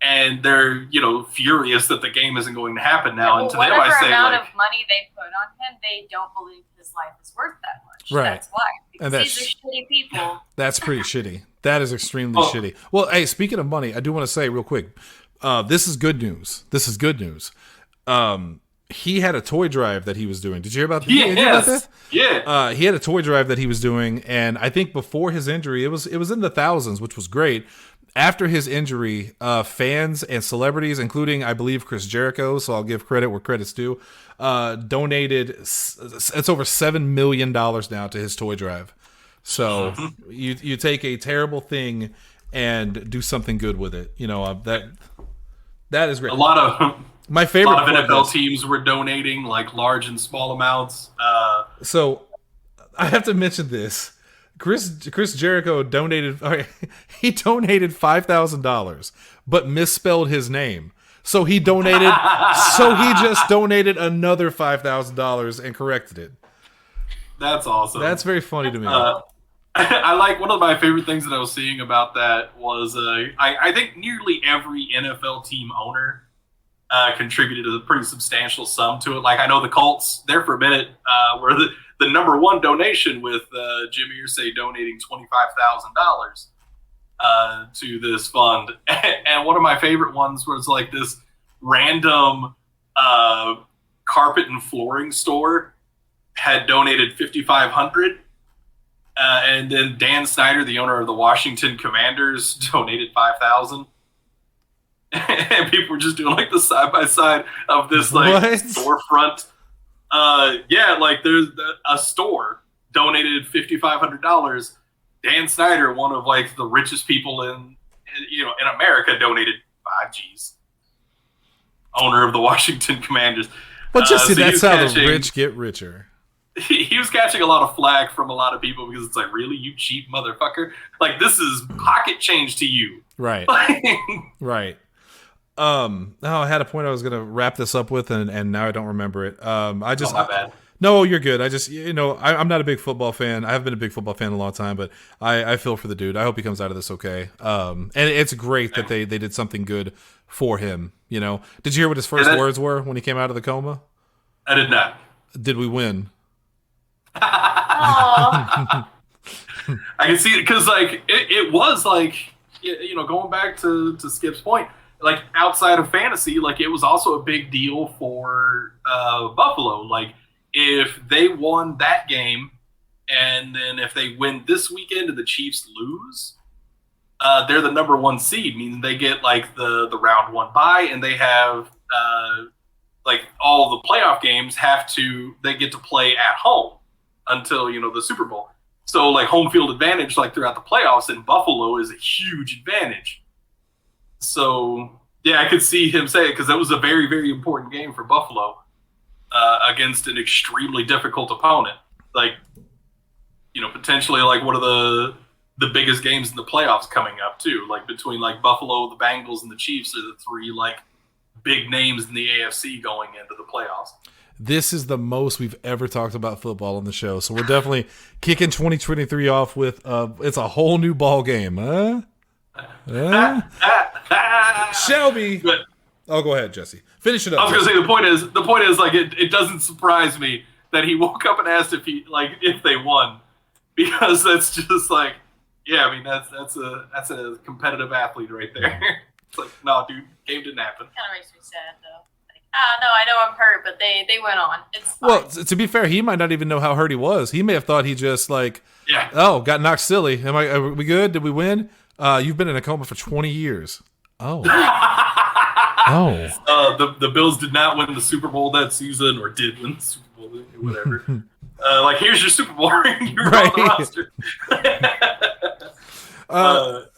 And they're, furious that the game isn't going to happen now. And to them, I say, amount of money they put on him, they don't believe his life is worth that much. Right. That's why. Because these are shitty people. That's pretty shitty. That is extremely shitty. Well, hey, speaking of money, I do want to say real quick, this is good news. He had a toy drive that he was doing. Did you hear about that? Yes. Yeah. He had a toy drive that he was doing, and I think before his injury, it was in the thousands, which was great. After his injury, fans and celebrities, including, I believe, Chris Jericho, so I'll give credit where credit's due, donated, it's over $7 million now to his toy drive. So you take a terrible thing and do something good with it. That is great. My favorite. A lot of NFL teams were donating large and small amounts. So I have to mention this. Chris Jericho donated. He donated $5,000, but misspelled his name. So he donated. So he just donated another $5,000 and corrected it. That's awesome. That's very funny to me. I one of my favorite things that I was seeing about that was I think nearly every NFL team owner contributed a pretty substantial sum to it. I know the Colts there for a minute were the number one donation with Jim Irsay donating $25,000 to this fund. And one of my favorite ones was this random carpet and flooring store had donated $5,500. And then Dan Snyder, the owner of the Washington Commanders, donated $5,000. And people were just doing the side by side of this storefront Yeah, like there's a store donated $5,500. Dan Snyder, one of like the richest people in America, donated 5 Gs. Owner of the Washington Commanders. But just see, so that's how the rich get richer. He was catching a lot of flack from a lot of people because it's like, really, you cheap motherfucker? Like, this is pocket change to you. Right. Right. I had a point I was going to wrap this up with, and now I don't remember it. My bad. No, you're good. I just, I'm not a big football fan. I haven't been a big football fan in a long time, but I feel for the dude. I hope he comes out of this okay. And it's great that they did something good for him. Did you hear what his first words were when he came out of the coma? I did not. Did we win? I can see it because like it was like going back to Skip's point, like outside of fantasy, like it was also a big deal for Buffalo. Like if they won that game, and then if they win this weekend and the Chiefs lose, they're the number 1 seed, meaning they get like the round 1 bye, and they have like all the playoff games they get to play at home until the Super Bowl. So like home field advantage like throughout the playoffs in Buffalo is a huge advantage. So yeah, I could see him say it because that was a very, very important game for Buffalo against an extremely difficult opponent. Like potentially like one of the biggest games in the playoffs coming up too. Like between like Buffalo, the Bengals, and the Chiefs are the 3 like big names in the AFC going into the playoffs. This is the most we've ever talked about football on the show, so we're definitely kicking 2023 off with it's a whole new ball game, huh? Shelby. But, go ahead, Jesse. Finish it up. I was going to say the point is like it doesn't surprise me that he woke up and asked if they won, because that's just like, yeah, I mean that's a competitive athlete right there. It's like, no, dude, game didn't happen. Kind of makes me sad though. No, I know I'm hurt, but they went on. It's fine. Well, to be fair, he might not even know how hurt he was. He may have thought he just got knocked silly. Are we good? Did we win? You've been in a coma for 20 years. Oh. The Bills did not win the Super Bowl that season, or did win the Super Bowl, whatever. Like, here's your Super Bowl ring. You're on the roster.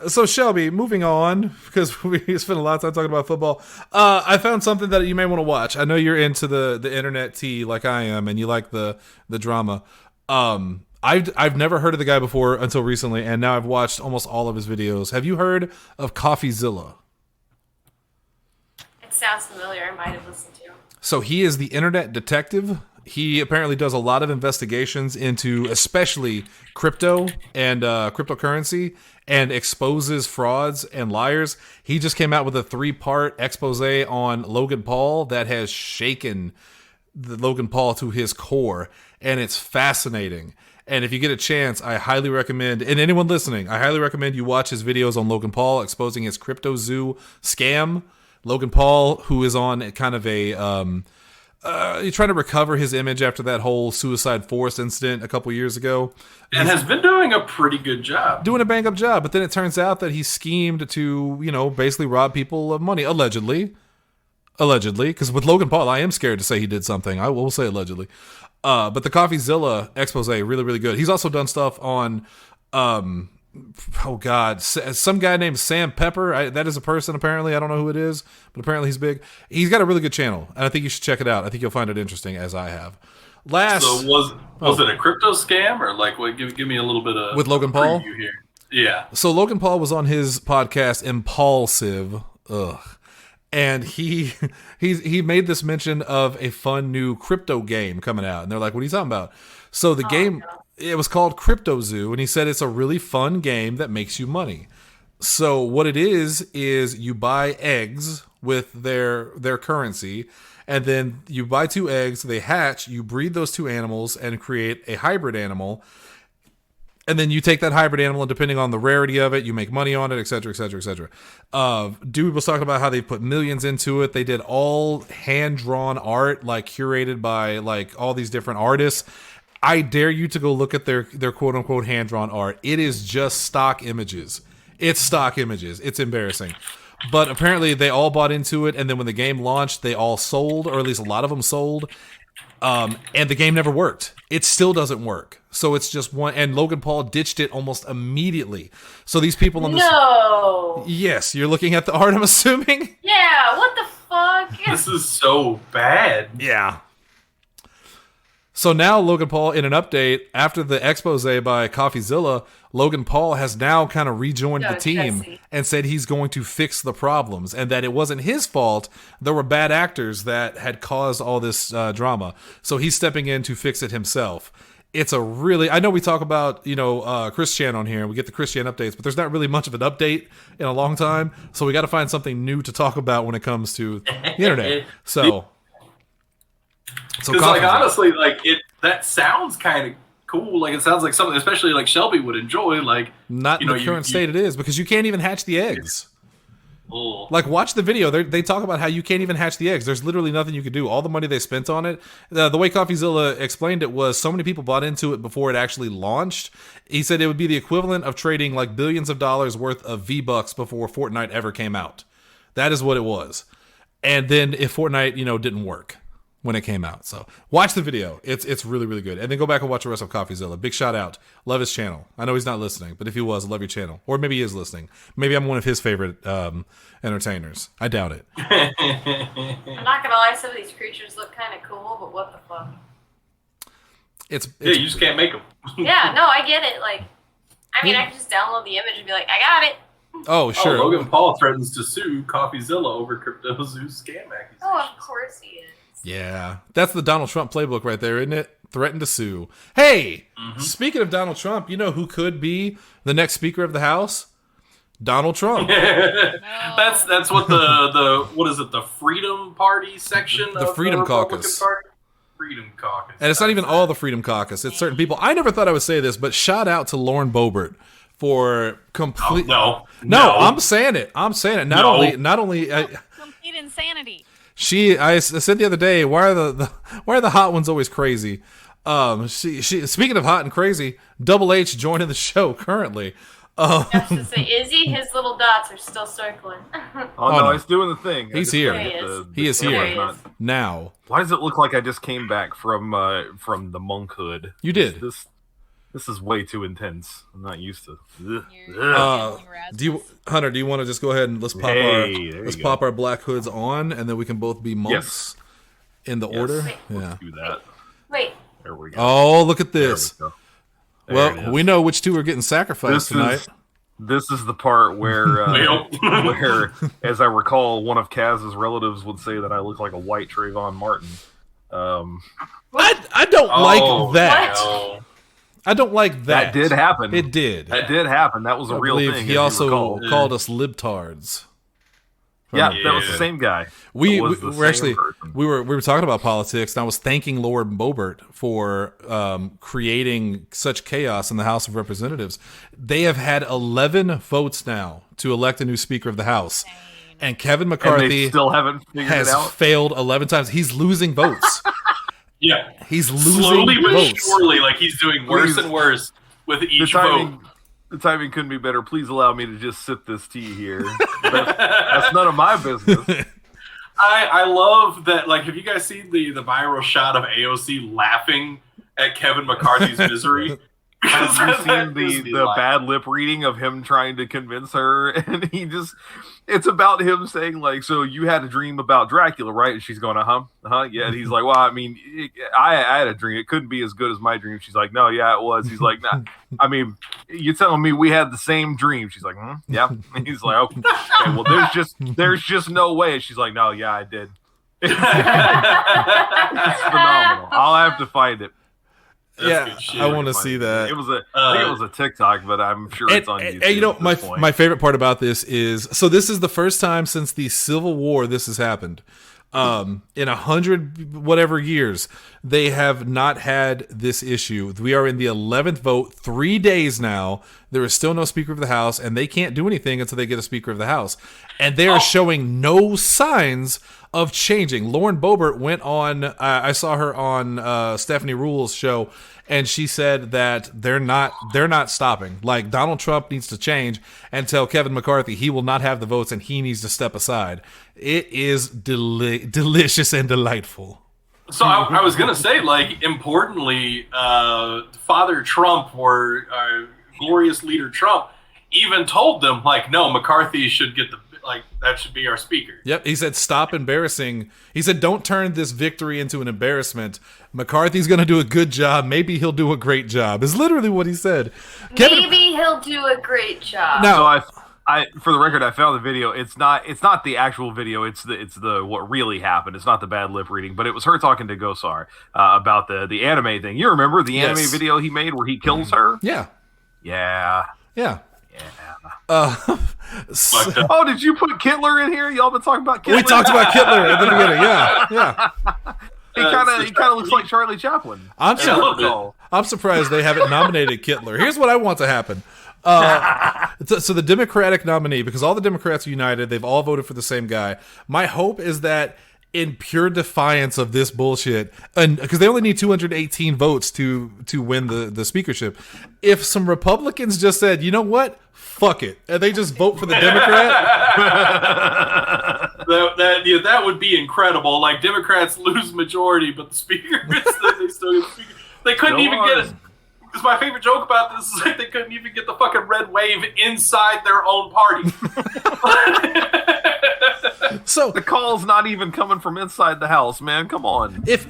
So Shelby, moving on, because we spent a lot of time talking about football. I found something that you may want to watch. I know you're into the internet tea like I am, and you like the drama. I've never heard of the guy before until recently, and now I've watched almost all of his videos. Have you heard of Coffeezilla? It sounds familiar. I might have listened to. So he is the internet detective. He apparently does a lot of investigations into especially crypto and cryptocurrency, and exposes frauds and liars. He just came out with a 3-part expose on Logan Paul that has shaken the Logan Paul to his core, and it's fascinating. And if you get a chance, I highly recommend, and anyone listening, I highly recommend you watch his videos on Logan Paul exposing his crypto zoo scam. Logan Paul, who is on kind of a he's trying to recover his image after that whole Suicide Forest incident a couple years ago. And has been doing a pretty good job. Doing a bang-up job, but then it turns out that he schemed to, basically rob people of money, allegedly. Allegedly, because with Logan Paul, I am scared to say he did something. I will say allegedly. But the Coffeezilla expose, really, really good. He's also done stuff on, some guy named Sam Pepper. That is a person, apparently. I don't know who it is, but apparently he's big. He's got a really good channel, and I think you should check it out. I think you'll find it interesting, as I have. So was it a crypto scam, or like what? Give me a little bit of with Logan Paul here. Yeah. So Logan Paul was on his podcast Impulsive, and he made this mention of a fun new crypto game coming out, and they're like, "What are you talking about?" So the game, it was called Crypto Zoo, and he said it's a really fun game that makes you money. So what it is you buy eggs with their currency. And then you buy 2 eggs, they hatch, you breed those 2 animals and create a hybrid animal. And then you take that hybrid animal, and depending on the rarity of it, you make money on it, et cetera, et cetera, et cetera. Dude was talking about how they put millions into it. They did all hand-drawn art, like curated by like all these different artists. I dare you to go look at their quote-unquote hand-drawn art. It is just stock images. It's stock images. It's embarrassing. But apparently they all bought into it, and then when the game launched, they all sold, or at least a lot of them sold. And the game never worked. It still doesn't work. So it's just one. And Logan Paul ditched it almost immediately. So these people on this. No. Yes, you're looking at the art, I'm assuming? Yeah, what the fuck? This is so bad. Yeah. So now Logan Paul, in an update, after the expose by Coffeezilla, Logan Paul has now kind of rejoined the team and said he's going to fix the problems and that it wasn't his fault. There were bad actors that had caused all this drama. So he's stepping in to fix it himself. It's a really, I know we talk about, Chris Chan on here and we get the Chris Chan updates, but there's not really much of an update in a long time. So we got to find something new to talk about when it comes to the internet. So because honestly, that sounds kind of cool. Like it sounds like something, especially like Shelby would enjoy. Like not in the current state it is because you can't even hatch the eggs. Like watch the video. They talk about how you can't even hatch the eggs. There's literally nothing you can do. All the money they spent on it. The way Coffeezilla explained it was so many people bought into it before it actually launched. He said it would be the equivalent of trading like billions of dollars worth of V-Bucks before Fortnite ever came out. That is what it was. And then if Fortnite, didn't work when it came out. So watch the video. It's really, really good. And then go back and watch the rest of Coffeezilla. Big shout out. Love his channel. I know he's not listening, but if he was, love your channel. Or maybe he is listening. Maybe I'm one of his favorite entertainers. I doubt it. I'm not gonna lie, some of these creatures look kind of cool, but what the fuck? It's you just can't make them. Yeah, no, I get it. Like, I mean, I can just download the image and be like, I got it. Oh, sure. Logan Paul threatens to sue Coffeezilla over CryptoZoo scam accusations. Oh, of course he is. Yeah, that's the Donald Trump playbook right there, isn't it? Threaten to sue. Hey, speaking of Donald Trump, you know who could be the next Speaker of the House? Donald Trump. That's what the what is it? The Freedom Party section. The of Freedom the Caucus. Freedom Caucus. And it's not even all the Freedom Caucus. It's certain people. I never thought I would say this, but shout out to Lauren Boebert for complete. No, I'm saying it. Not only. Complete insanity. I said the other day, why are the hot ones always crazy? She speaking of hot and crazy, Double H joining the show currently. I was to say, Izzy, his little dots are still circling. Oh no, he's doing the thing. He's here. He is here now. Why does it look like I just came back from the monkhood? You did. This is way too intense. I'm not used to. Do you want to just go ahead and let's pop our black hoods on, and then we can both be monks in the order. Let's do that. Wait. There we go. Oh, look at this. Well, we know which two are getting sacrificed tonight. This is the part where, where, as I recall, one of Kaz's relatives would say that I look like a white Trayvon Martin. I don't like that. What? I don't like that. That did happen. It did. That did happen. That was a real thing. He also called us libtards. Yeah, that was the same guy. We were talking about politics, and I was thanking Lauren Boebert for creating such chaos in the House of Representatives. They have had 11 votes now to elect a new Speaker of the House, and Kevin McCarthy and they still haven't figured it out? failed 11 times. He's losing votes. Yeah, he's losing slowly but votes. surely. Like he's doing worse and worse with each vote. The timing couldn't be better. Please allow me to just sip this tea here. That's none of my business. I love that. Like, have you guys seen the viral shot of AOC laughing at Kevin McCarthy's misery? Have you seen the bad lip reading of him trying to convince her? And it's about him saying, like, so you had a dream about Dracula, right? And she's going, yeah. And he's like, well, I mean, I had a dream. It couldn't be as good as my dream. She's like, no, yeah, it was. He's like, nah. I mean, you're telling me we had the same dream. She's like, yeah. And he's like, okay, well, there's just no way. She's like, no, yeah, I did. It's phenomenal. I'll have to find it. I want to see that. I think it was a TikTok, but I'm sure it's on YouTube. And you know, my favorite part about this is, so this is the first time since the Civil War this has happened. In 100 whatever years, they have not had this issue. We are in the 11th vote, 3 days now. There is still no Speaker of the House, and they can't do anything until they get a Speaker of the House. And they are showing no signs of changing. Lauren Boebert went on, I saw her on Stephanie Rule's show, and she said that they're not stopping. Like, Donald Trump needs to change and tell Kevin McCarthy he will not have the votes and he needs to step aside. It is delicious and delightful. So I was gonna say, like, importantly, Father Trump or glorious leader Trump even told them, like, no, McCarthy should get that should be our speaker. Yep, he said, stop embarrassing. He said, don't turn this victory into an embarrassment. McCarthy's going to do a good job. Maybe he'll do a great job. Is literally what he said. Maybe he'll do a great job. Now, So I, for the record, I found the video. It's not the actual video. It's the what really happened. It's not the bad lip reading, but it was her talking to Gosar about the anime thing. You remember the anime video he made where he kills her? Yeah. Yeah. Oh, did you put Kittler in here? Y'all been talking about Kittler? We talked about Kittler at the beginning. Yeah. He kind of looks like Charlie Chaplin. I'm surprised they haven't nominated Kittler. Here's what I want to happen. So the Democratic nominee, because all the Democrats are united, they've all voted for the same guy. My hope is that in pure defiance of this bullshit, and because they only need 218 votes to win the speakership, if some Republicans just said, you know what, fuck it, and they just vote for the Democrat, that would be incredible. Like, Democrats lose majority, but the speaker they still get the speaker. They couldn't even get it. Because my favorite joke about this is like they couldn't even get the fucking red wave inside their own party. So the call's not even coming from inside the house, man. Come on. If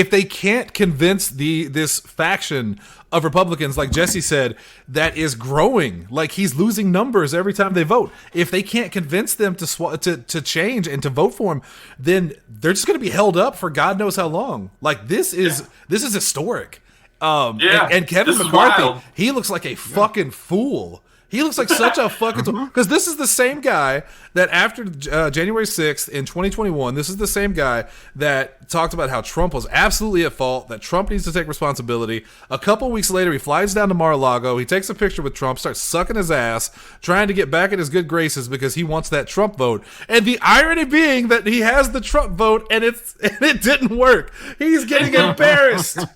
they can't convince this faction of Republicans, like Jesse said, that is growing, like he's losing numbers every time they vote. If they can't convince them to change and to vote for him, then they're just going to be held up for God knows how long. Like this is historic. And Kevin McCarthy, he looks like a fucking fool. He looks like such a fucking tool. Because this is the same guy that after January 6th in 2021, this is the same guy that talked about how Trump was absolutely at fault, that Trump needs to take responsibility. A couple weeks later, he flies down to Mar-a-Lago. He takes a picture with Trump, starts sucking his ass, trying to get back in his good graces because he wants that Trump vote. And the irony being that he has the Trump vote and it didn't work. He's getting embarrassed. And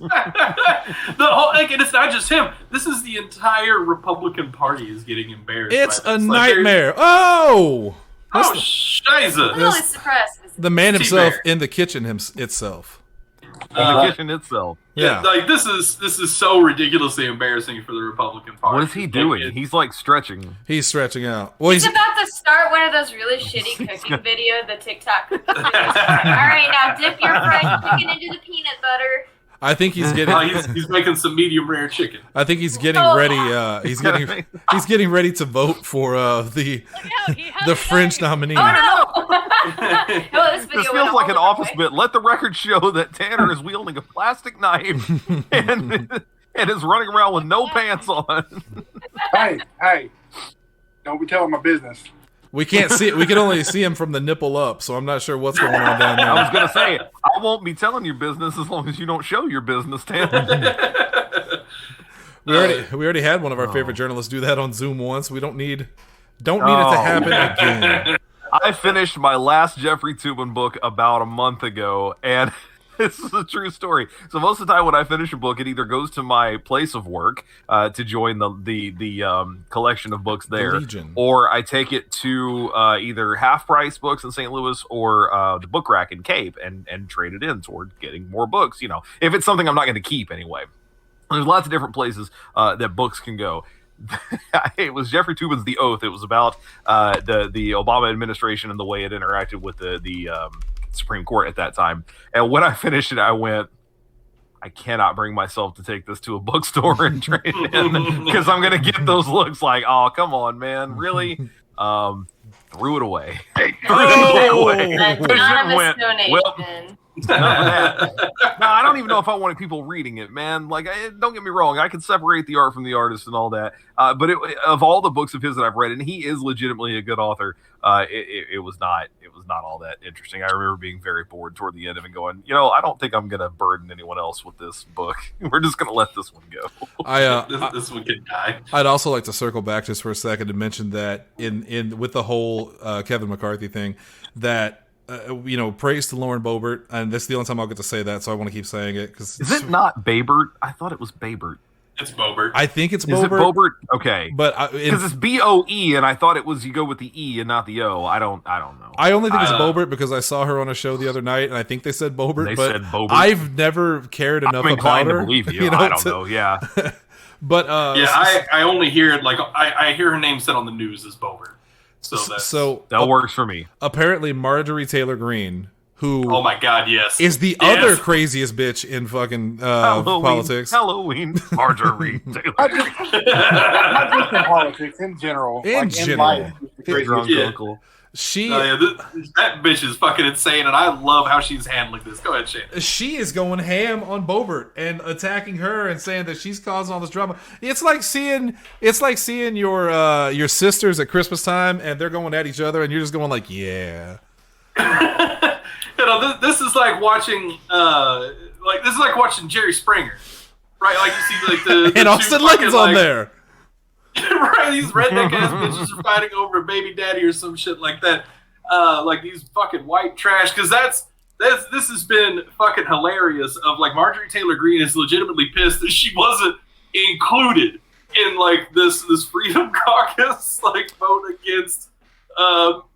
it's not just him. This is the entire Republican Party is getting embarrassed. It's a nightmare. Shiza. I'm really surprised. The man himself in the kitchen itself. The kitchen itself. Yeah. Like this is so ridiculously embarrassing for the Republican Party. What is he doing? He's like stretching. He's stretching out. Well, he's about to start one of those really shitty cooking videos, the TikTok cooking videos. All right, now dip your fried chicken into the peanut butter. I think he's getting. He's making some medium rare chicken. I think he's getting ready. He's getting ready to vote for the French nominee. Oh no! This feels like an office bit. Let the record show that Tanner is wielding a plastic knife and is running around with no pants on. Hey! Don't be telling my business. We can't see it. We can only see him from the nipple up, so I'm not sure what's going on down there. I was going to say, I won't be telling your business as long as you don't show your business, Tanner. We already had one of our favorite journalists do that on Zoom once. We don't need it to happen again. I finished my last Jeffrey Toobin book about a month ago, and this is a true story. So most of the time when I finish a book, it either goes to my place of work to join the collection of books there, or I take it to either Half Price Books in St. Louis or the Book Rack in Cape and trade it in toward getting more books. You know, if it's something I'm not going to keep anyway. There's lots of different places that books can go. It was Jeffrey Toobin's The Oath. It was about the Obama administration and the way it interacted with the Supreme Court at that time. And when I finished it, I went, I cannot bring myself to take this to a bookstore and trade it in because I'm going to get those looks like, oh, come on, man. Really? Threw it away. No, I don't even know if I wanted people reading it, man. Like, don't get me wrong, I can separate the art from the artist and all that. But of all the books of his that I've read, and he is legitimately a good author, it was not all that interesting. I remember being very bored toward the end of it, going, I don't think I'm going to burden anyone else with this book. We're just going to let this one go. This one can die. I'd also like to circle back just for a second and mention that in with the whole Kevin McCarthy thing, that praise to Lauren Boebert, and this is the only time I'll get to say that, so I want to keep saying it. Cause is it not Babert? I thought it was Babert. It's Bobert. I think it's Is Bobert. it Bobert? Okay, But because it's BOE, and I thought it was you go with the E and not the O. I don't know. I only think it's Bobert because I saw her on a show the other night, and I think they said Bobert. They but said Bobert. I've never cared enough I'm inclined about her. to believe you. I don't know. Yeah. But I only hear it like I hear her name said on the news as Bobert. So that works for me. Apparently, Marjorie Taylor Greene, who oh my god, yes, is the other craziest bitch in fucking politics. Halloween, Marjorie Taylor. Not just in politics, in general. In general. life, it's the Drunk craziest. uncle. That bitch is fucking insane, and I love how she's handling this. Go ahead, Shane. She is going ham on Bobert and attacking her and saying that she's causing all this drama. It's like seeing your sisters at Christmas time and they're going at each other and you're just going like, yeah. This is like watching Jerry Springer, right? Like you see like the and Austin Lincoln's on there. Right, these redneck ass bitches are fighting over a baby daddy or some shit like that. Like these fucking white trash, because this has been fucking hilarious. Of like Marjorie Taylor Greene is legitimately pissed that she wasn't included in like this Freedom Caucus like vote against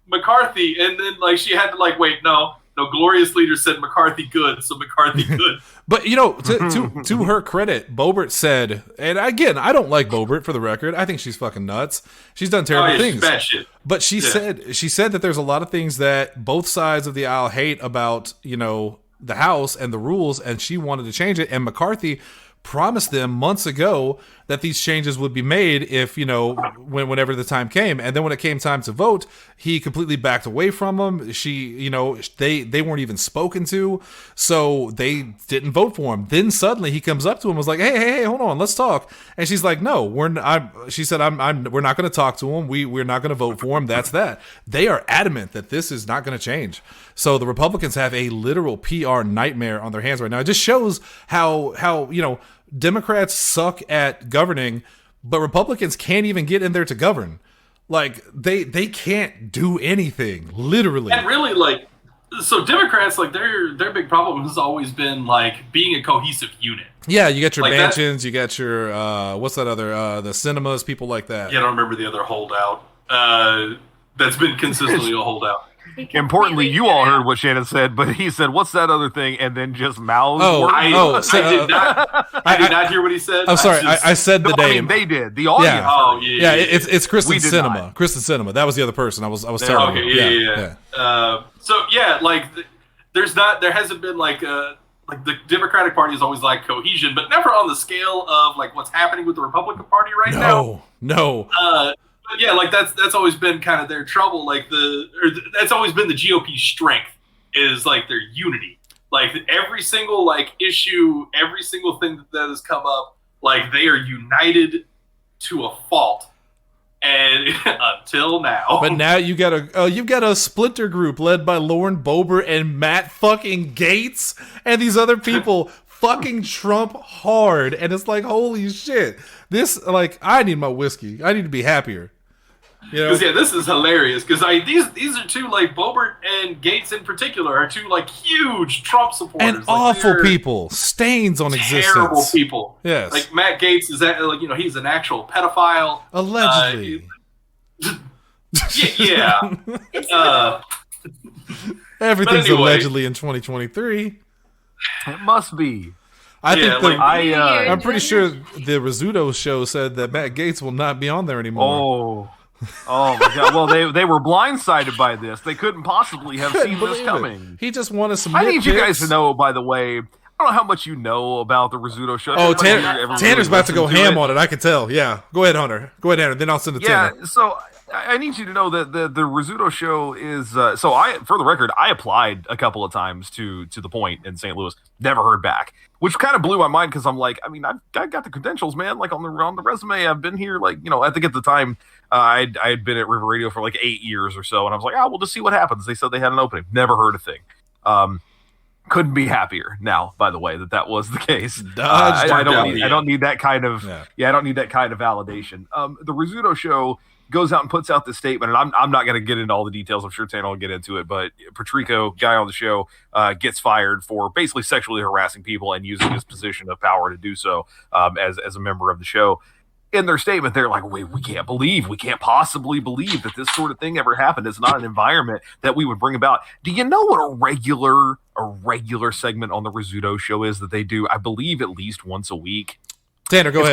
McCarthy, and then like she had to like wait, no, glorious leader said McCarthy good, so McCarthy good. But you know, to her credit, Bobert said, and again, I don't like Bobert for the record. I think she's fucking nuts. She's done terrible things. She's bad shit. But she said that there's a lot of things that both sides of the aisle hate about, you know, the House and the rules, and she wanted to change it. And McCarthy promised them months ago that these changes would be made if, you know, whenever the time came. And then when it came time to vote, he completely backed away from them. They weren't even spoken to, so they didn't vote for him. Then suddenly he comes up to him and was like, hey, hold on, let's talk. And she's like, no, we're not going to talk to him. We're not going to vote for him. That's that. They are adamant that this is not going to change. So the Republicans have a literal PR nightmare on their hands right now. It just shows how you know, Democrats suck at governing, but Republicans can't even get in there to govern. Like they can't do anything, literally. And really, like, so Democrats, like their big problem has always been like being a cohesive unit. Yeah, you got your like mansions, you got your what's that other the cinemas, people like that. Yeah, I don't remember the other holdout. That's been consistently a holdout. Importantly, you all heard what Shannon said, but he said, "What's that other thing?" and then just mouthed. I did not hear what he said. I'm sorry, I said the name. I mean, they did. The audience. Yeah. Oh yeah. It's Kristen Cinema. Not. Kristen Cinema. That was the other person. I was telling you. Yeah. So yeah, like there hasn't been like the Democratic Party has always liked cohesion, but never on the scale of like what's happening with the Republican Party right now. No. But yeah, like that's always been kind of their trouble. Like that's always been the GOP's strength is like their unity. Like every single like issue, every single thing that has come up, like they are united to a fault. And until now, but now you've got a splinter group led by Lauren Boebert and Matt fucking Gaetz and these other people fucking Trump hard, and it's like, holy shit! This, like, I need my whiskey. I need to be happier. You know? Yeah, this is hilarious because these are two, like Boebert and Gaetz in particular are two like huge Trump supporters and like, awful people, stains on existence, terrible people. Yes, like Matt Gaetz is that like he's an actual pedophile allegedly. Yeah. Everything's allegedly in 2023. It must be. I'm pretty sure the Rizzuto show said that Matt Gaetz will not be on there anymore. Oh my god! Well, they were blindsided by this. They couldn't possibly have seen this coming. He just wanted some. I need you guys to know, by the way. I don't know how much you know about the Rizzuto show. Oh, Tanner's about to go ham on it. I can tell. Yeah, go ahead, Hunter. Go ahead, Hunter. Then I'll send it to Tanner. Yeah. So I need you to know that the Rizzuto show is. For the record, I applied a couple of times to the Point in St. Louis. Never heard back, which kind of blew my mind because I'm like, I mean, I got the credentials, man. Like on the resume, I've been here. Like I think at the time. I had been at River Radio for like 8 years or so, and I was like, we'll just see what happens. They said they had an opening. Never heard a thing. Couldn't be happier now, by the way, that was the case. I don't need that kind of I don't need that kind of validation. The Rizzuto show goes out and puts out this statement, and I'm not going to get into all the details. I'm sure Tanner will get into it, but Patrico, guy on the show, gets fired for basically sexually harassing people and using his position of power to do so as a member of the show. In their statement, they're like, we can't possibly believe that this sort of thing ever happened. It's not an environment that we would bring about. Do you know what a regular segment on the Rizzuto show is that they do, I believe, at least once a week? Tanner, go ahead.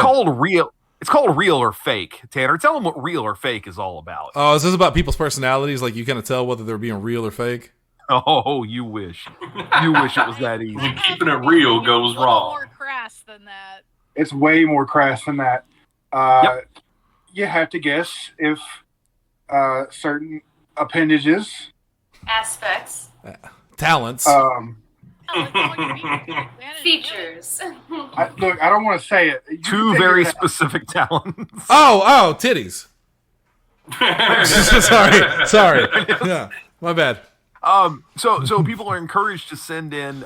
It's called Real or Fake. Tanner, tell them what Real or Fake is all about. Oh, is this about people's personalities? Like you kind of tell whether they're being real or fake? Oh, you wish. You wish it was that easy. Keeping it real goes It's a little wrong. more crass than that. It's way more crass than that. Yep. You have to guess if certain appendages, Aspects, Talents. features. I don't want to say it. You Two can very figure it out. specific talents. Oh, titties. Sorry. Yeah, my bad. So people are encouraged to send in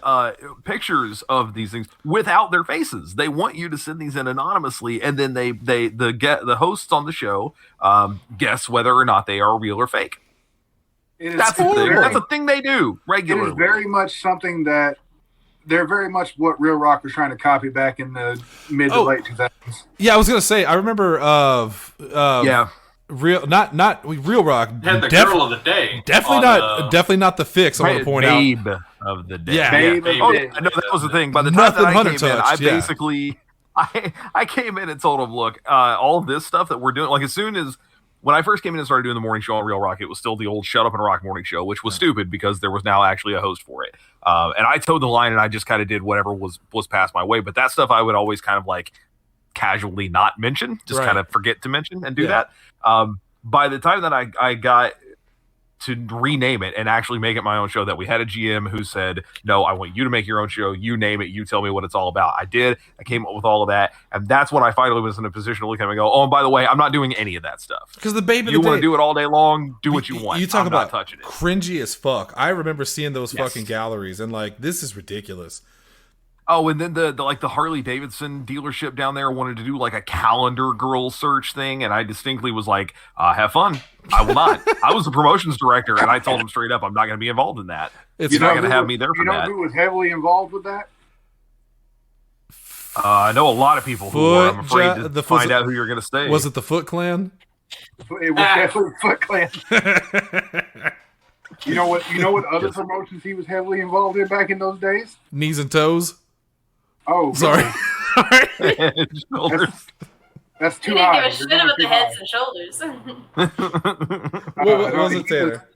pictures of these things without their faces. They want you to send these in anonymously, and then the hosts on the show guess whether or not they are real or fake. That's a thing they do regularly. It is very much something that they're very much what Real Rock was trying to copy back in the mid to late 2000s. Yeah, I was gonna say. I remember. Real, not Real Rock. Had the girl of the day. Definitely not the fix. I want to point Babe out. of the day. Yeah. Babe of Oh, the yeah, day. I know that was the thing. By the time Nothing that I Hunter came in, touched, I yeah. basically I came in and told him, look, all this stuff that we're doing, like as soon as when I first came in and started doing the morning show on Real Rock, it was still the old Shut Up and Rock morning show, which was stupid because there was now actually a host for it. And I towed the line and I just kind of did whatever was passed my way. But that stuff I would always kind of like casually not mention, just kind of forget to mention and do that. By the time that I got to rename it and actually make it my own show, that we had a GM who said, no, I want you to make your own show. You name it. You tell me what it's all about. I did. I came up with all of that. And that's when I finally was in a position to look at him and go, oh, and by the way, I'm not doing any of that stuff. Because the baby. You want to do it all day long, do what you want. You talk I'm about not touching it. cringy as fuck. I remember seeing those Yes. fucking galleries and like, this is ridiculous. Oh, and then the Harley Davidson dealership down there wanted to do like a calendar girl search thing, and I distinctly was like, have fun. I will not. I was the promotions director, and I told him straight up, I'm not going to be involved in that. It's not going to have me there for that. You know who was heavily involved with that? I know a lot of people who are. I'm afraid to find out who you're going to say. Was it the Foot Clan? It was definitely Foot Clan. You know what other promotions he was heavily involved in back in those days? Knees and Toes? Oh, Sorry. That's too You didn't high. give a shit about the heads and shoulders. What was it, Tanner?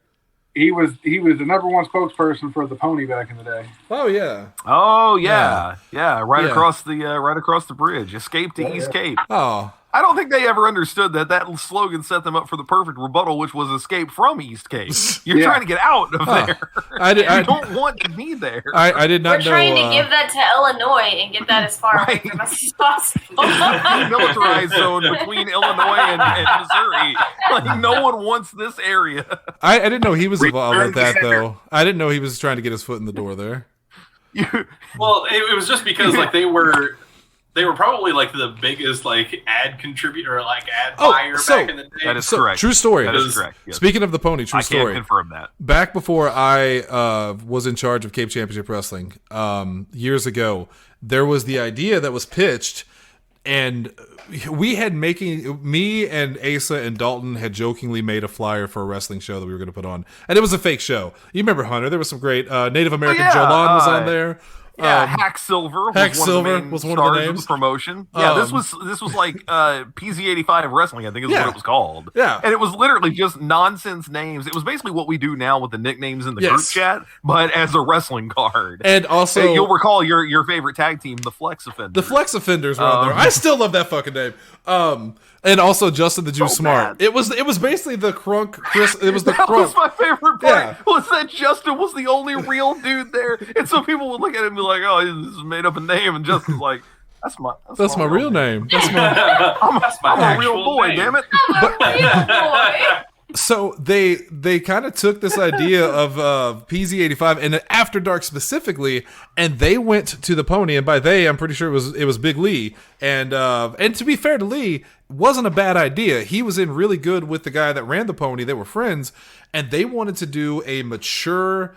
He was the number one spokesperson for the pony back in the day. Oh, yeah. Oh yeah. Right across the bridge. Escape to East Cape. Oh. I don't think they ever understood that slogan set them up for the perfect rebuttal, which was escape from East Cape. You're trying to get out of there. I don't want to be there. I did not know. We're trying to give that to Illinois and get that as far away from us as possible. Militarized zone between Illinois and Missouri. Like no one wants this area. I didn't know he was involved with that though. I didn't know he was trying to get his foot in the door there. Well, it was just because like they were probably like the biggest like ad contributor, like ad buyer back in the day. That is correct. True story. That is correct. Yes. Speaking of the pony, true I story. can't confirm that. Back before I was in charge of Cape Championship Wrestling years ago, there was the idea that was pitched, and me and Asa and Dalton had jokingly made a flyer for a wrestling show that we were going to put on, and it was a fake show. You remember Hunter? There was some great Native American Jolan was on there. Yeah, Hack Silver was one of the names of the promotion. Yeah, this was like PZ85 Wrestling, I think is what it was called. Yeah. And it was literally just nonsense names. It was basically what we do now with the nicknames in the group chat, but as a wrestling card. And also, you'll recall your favorite tag team, the Flex Offenders. The Flex Offenders were on there. I still love that fucking name. And also Justin the Jew Smart. Bad. It was basically the Crunk Chris. It was the That Crunk. was my favorite part. Yeah. Was that Justin was the only real dude there, and so people would look at him and be like, "Oh, this is made up a name," and Justin's like, "That's my real name. That's my. I'm a real boy, name. damn it." I'm a real boy. So they kind of took this idea of PZ85 and After Dark specifically, and they went to the pony. And by they, I'm pretty sure it was Big Lee. And to be fair to Lee, wasn't a bad idea. He was in really good with the guy that ran the pony. They were friends, and they wanted to do a mature,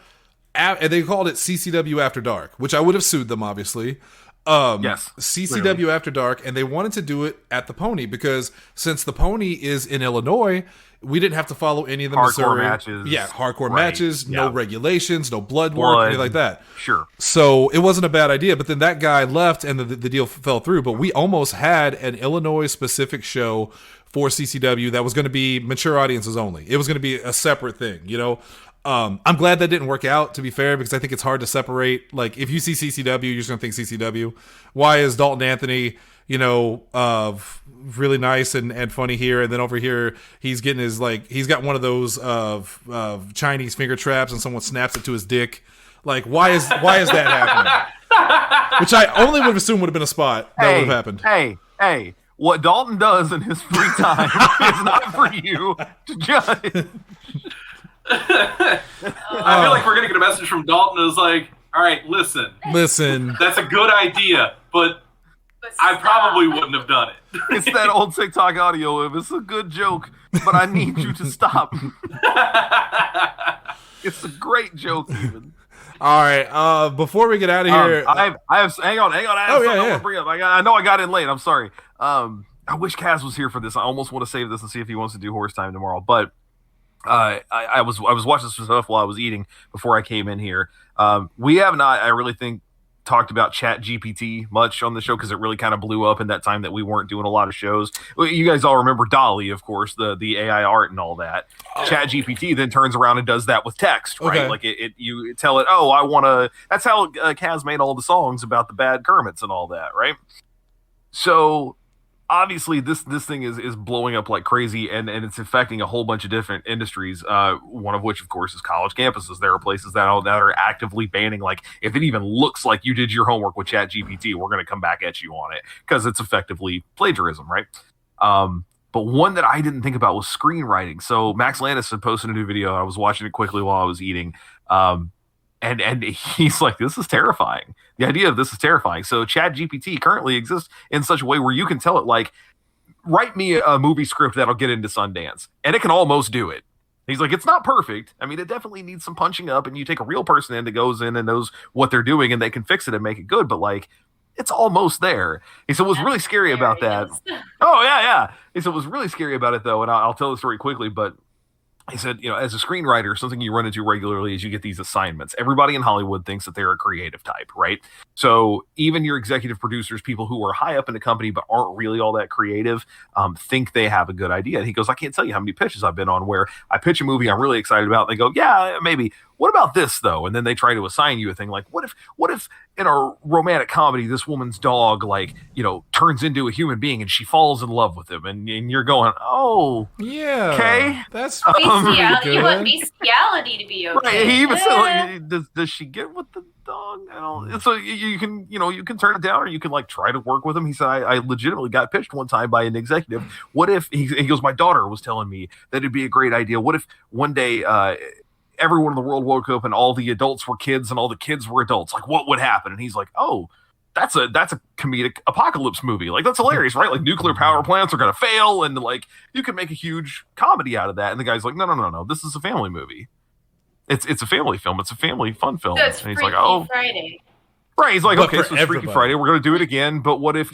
and they called it CCW After Dark, which I would have sued them, obviously. Yes, CCW clearly. After Dark, and they wanted to do it at the Pony because since the Pony is in Illinois, we didn't have to follow any of the Hardcore Missouri matches. Yeah, hardcore Right. matches, Yeah. no regulations, no blood work, anything like that. Sure. So it wasn't a bad idea, but then that guy left and the deal fell through. But we almost had an Illinois specific show for CCW that was going to be mature audiences only. It was going to be a separate thing, you know. I'm glad that didn't work out, to be fair, because I think it's hard to separate. Like, if you see CCW, you're just going to think CCW. Why is Dalton Anthony, you know, really nice and funny here, and then over here he's getting his, like, he's got one of those Chinese finger traps and someone snaps it to his dick. Like, why is that happening? Which I only would have assumed would have been a spot that would have happened. Hey, what Dalton does in his free time is not for you to judge. I feel like we're gonna get a message from Dalton who's like, all right, listen, that's a good idea, but I probably wouldn't have done it. It's that old TikTok audio of, it's a good joke, but I need you to stop. It's a great joke, even. All right, before we get out of here, I have hang on. I have something I want to bring up. I know I got in late. I'm sorry. I wish Kaz was here for this. I almost want to save this and see if he wants to do horse time tomorrow, but. I was watching some stuff while I was eating before I came in here. We have not, I really think, talked about Chat GPT much on the show because it really kind of blew up in that time that we weren't doing a lot of shows. You guys all remember Dolly, of course, the AI art and all that. Chat GPT then turns around and does that with text, right? Okay. Like you tell it, oh, I want to. That's how Kaz made all the songs about the bad Kermits and all that, right? So. Obviously, this thing is blowing up like crazy, and it's affecting a whole bunch of different industries. One of which, of course, is college campuses. There are places that are actively banning, like, if it even looks like you did your homework with ChatGPT, we're going to come back at you on it because it's effectively plagiarism, right? But one that I didn't think about was screenwriting. So Max Landis had posted a new video. I was watching it quickly while I was eating. And he's like, this is terrifying. The idea of this is terrifying. So ChatGPT currently exists in such a way where you can tell it, like, write me a movie script that'll get into Sundance. And it can almost do it. He's like, it's not perfect. I mean, it definitely needs some punching up. And you take a real person in that goes in and knows what they're doing and they can fix it and make it good. But, like, it's almost there. He said, what's really scary about that. Oh, yeah. He said, what's really scary about it, though, and I'll tell the story quickly, but he said, you know, as a screenwriter, something you run into regularly is you get these assignments. Everybody in Hollywood thinks that they're a creative type, right? So even your executive producers, people who are high up in the company but aren't really all that creative, think they have a good idea. And he goes, I can't tell you how many pitches I've been on where I pitch a movie I'm really excited about. And they go, yeah, maybe. What about this, though? And then they try to assign you a thing like, what if in a romantic comedy, this woman's dog, like, you know, turns into a human being and she falls in love with him? And you're going, oh, yeah, okay. That's you want bestiality to be okay. Right. He even said, like, does she get with the dog? I don't. So you can, you know, you can turn it down or you can, like, try to work with him. He said, I legitimately got pitched one time by an executive. What if he goes, my daughter was telling me that it'd be a great idea. What if one day, everyone in the world woke up and all the adults were kids and all the kids were adults? Like, what would happen? And he's like, oh, that's a comedic apocalypse movie. Like, that's hilarious, right? Like, nuclear power plants are going to fail and, like, you can make a huge comedy out of that. And the guy's like, no. This is a family movie. It's a family film. It's a family fun film. So it's and he's Freaky like, oh, Friday. right. He's like, But okay, for so it's Freaky everybody. Friday. We're going to do it again. But what if,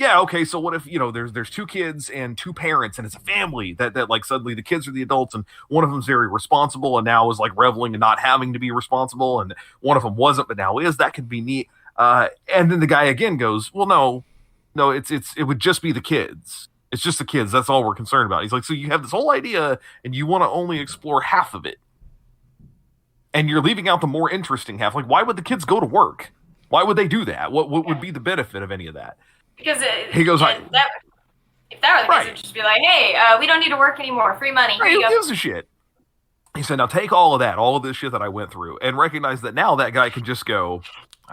so what if, you know, there's two kids and two parents and it's a family that like suddenly the kids are the adults and one of them's very responsible and now is like reveling and not having to be responsible. And one of them wasn't, but now is. That could be neat. And then the guy again goes, well, no, it would just be the kids. It's just the kids. That's all we're concerned about. He's like, so you have this whole idea and you want to only explore half of it. And you're leaving out the more interesting half. Like, why would the kids go to work? Why would they do that? What would be the benefit of any of that? Because he goes, if that were the case, Right. it would just be like, hey, we don't need to work anymore. Free money. Here right, you who go. gives a shit? He said, now take all of that, all of this shit that I went through, and recognize that now that guy can just go,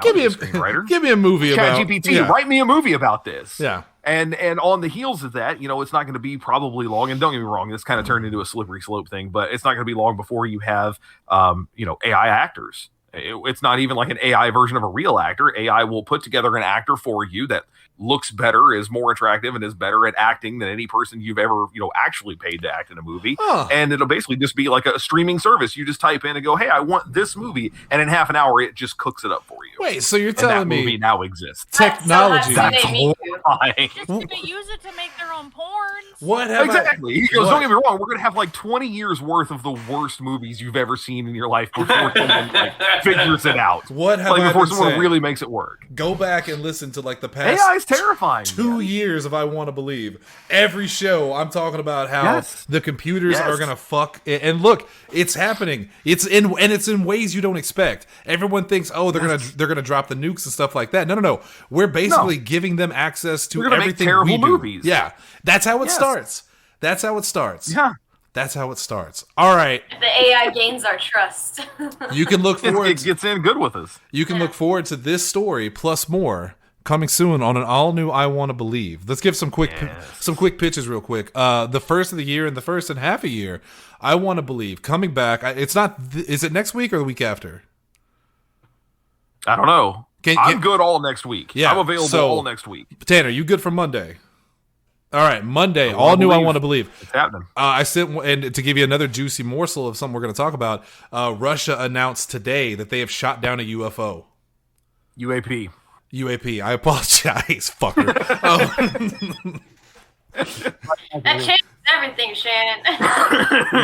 give me a screenwriter. give me a movie about ChatGPT, write me a movie about this. Yeah. And on the heels of that, you know, it's not going to be probably long. And don't get me wrong, this kind of turned into a slippery slope thing, but it's not going to be long before you have, you know, AI actors. It's not even like an AI version of a real actor. AI will put together an actor for you that looks better, is more attractive, and is better at acting than any person you've ever, actually paid to act in a movie. And it'll basically just be like a streaming service. You just type in and go, hey, I want this movie, and in half an hour it just cooks it up for you. Wait, so you're telling that me movie now exists? Technology. That's They use it to make their own porns. What have exactly. He goes, don't get me wrong, we're going to have like 20 years worth of the worst movies you've ever seen in your life before someone figures it out. What have before someone saying? Really makes it work. Go back and listen to like the past AI's terrifying. 2 years of I Want to Believe. Every show I'm talking about how the computers are going to fuck. And look, it's happening. It's in ways you don't expect. Everyone thinks, oh, they're going to drop the nukes and stuff like that. No. We're basically giving them access to everything make terrible we do. Movies. Yeah. That's how it starts. That's how it starts. Yeah. That's how it starts. All right. The AI gains our trust. You can look forward. It gets in good with us. You can look forward to this story plus more coming soon on an all new I Want to Believe. Let's give some quick pitches real quick. The first of the year and the first and half a year. I Want to Believe coming back. It's not. Is it next week or the week after? I don't know. I'm good all next week. Yeah, I'm available all next week. Tanner, you good for Monday? All right, Monday, all new I Want to Believe. It's happening. I sent, and to give you another juicy morsel of something we're going to talk about, Russia announced today that they have shot down a UFO. UAP. I apologize, fucker. That changes everything, Shan.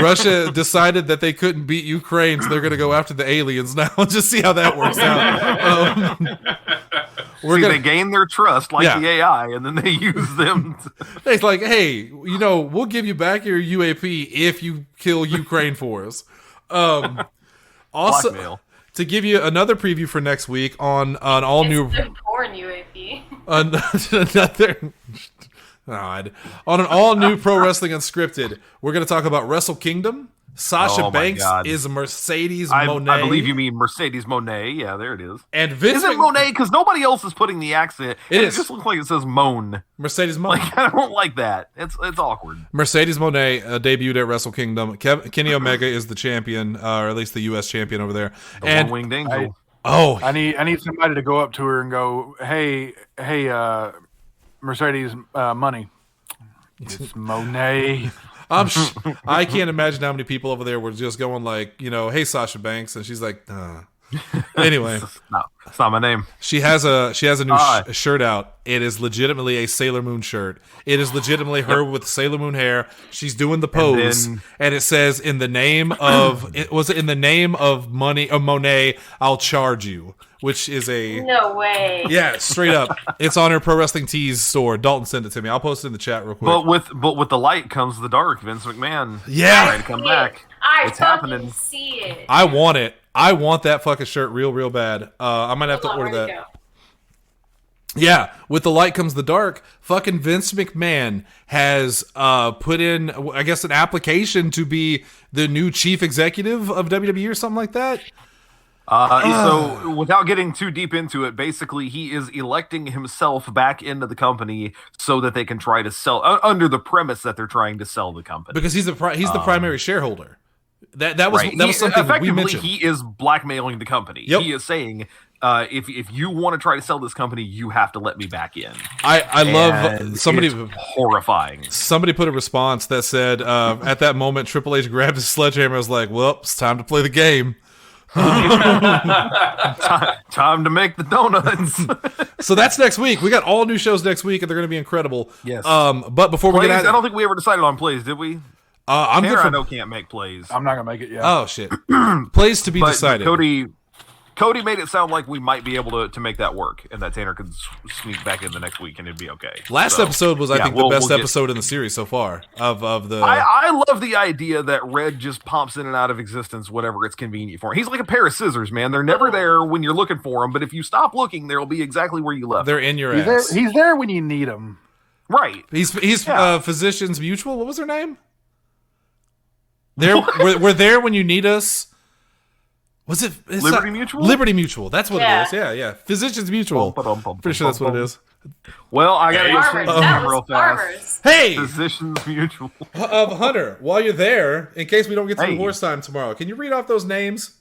Russia decided that they couldn't beat Ukraine, so they're going to go after the aliens now. Just see how that works out. They gain their trust like the AI, and then they use them. It's like, hey, we'll give you back your UAP if you kill Ukraine for us. Also, blackmail. To give you another preview for next week on all new porn UAP. On an all new Pro Wrestling Unscripted, we're going to talk about Wrestle Kingdom. Sasha Banks is Mercedes Moné. I believe you mean Mercedes Moné. Yeah, there it is. And Vince is it Monet? Because nobody else is putting the accent. It just looks like it says Moan. Mercedes Moné. Like, I don't like that. It's awkward. Mercedes Moné debuted at Wrestle Kingdom. Kenny Omega is the champion, or at least the U.S. champion over there. And One-Winged Angel. I need somebody to go up to her and go, hey, Mercedes money. It's Monet. I can't imagine how many people over there were just going like, hey, Sasha Banks, and she's like, Anyway, it's not my name. She has a new shirt out. It is legitimately a Sailor Moon shirt. It is legitimately her with Sailor Moon hair. She's doing the pose, and it says, "In the name of in the name of money of Monet, I'll charge you." Which is no way. Yeah, straight up. It's on her Pro Wrestling Tees store. Dalton sent it to me. I'll post it in the chat real quick. But with the light comes the dark. Vince McMahon. Yeah, trying to come back. It's happening. See it. I want it. I want that fucking shirt real bad. I might have to order that. Yeah, with the light comes the dark. Fucking Vince McMahon has put in, I guess, an application to be the new chief executive of WWE or something like that. So without getting too deep into it, basically he is electing himself back into the company so that they can try to sell under the premise that they're trying to sell the company because he's the primary shareholder. That was something we mentioned. He is blackmailing the company. Yep. He is saying, if you want to try to sell this company, you have to let me back in. I love somebody horrifying. Somebody put a response that said, at that moment, Triple H grabbed his sledgehammer and was like, "Well, it's time to play the game." Time to make the donuts. So that's next week. We got all new shows next week, and they're going to be incredible. Yes. But before we get out, I don't think we ever decided on plays, did we? I'm good for... I know can't make plays. I'm not gonna make it yet. Oh shit. Plays to be decided. Cody made it sound like we might be able to make that work, and that Tanner could sneak back in the next week, and it'd be okay. Last episode was, I think, the best episode in the series so far. Of the, I love the idea that Red just pops in and out of existence whenever it's convenient for him. He's like a pair of scissors, man. They're never there when you're looking for them, but if you stop looking, they'll be exactly where you left. They're in your ass. He's there when you need him. Right. He's Physicians Mutual. What was their name? We're there when you need us. Was it Liberty Mutual? Liberty Mutual. That's what it is. Yeah. Physicians Mutual. Pretty sure that's what it is. Well, I gotta go swing the real fast. Hey, Physicians Mutual. Hunter, while you're there, in case we don't get to the horse time tomorrow, can you read off those names?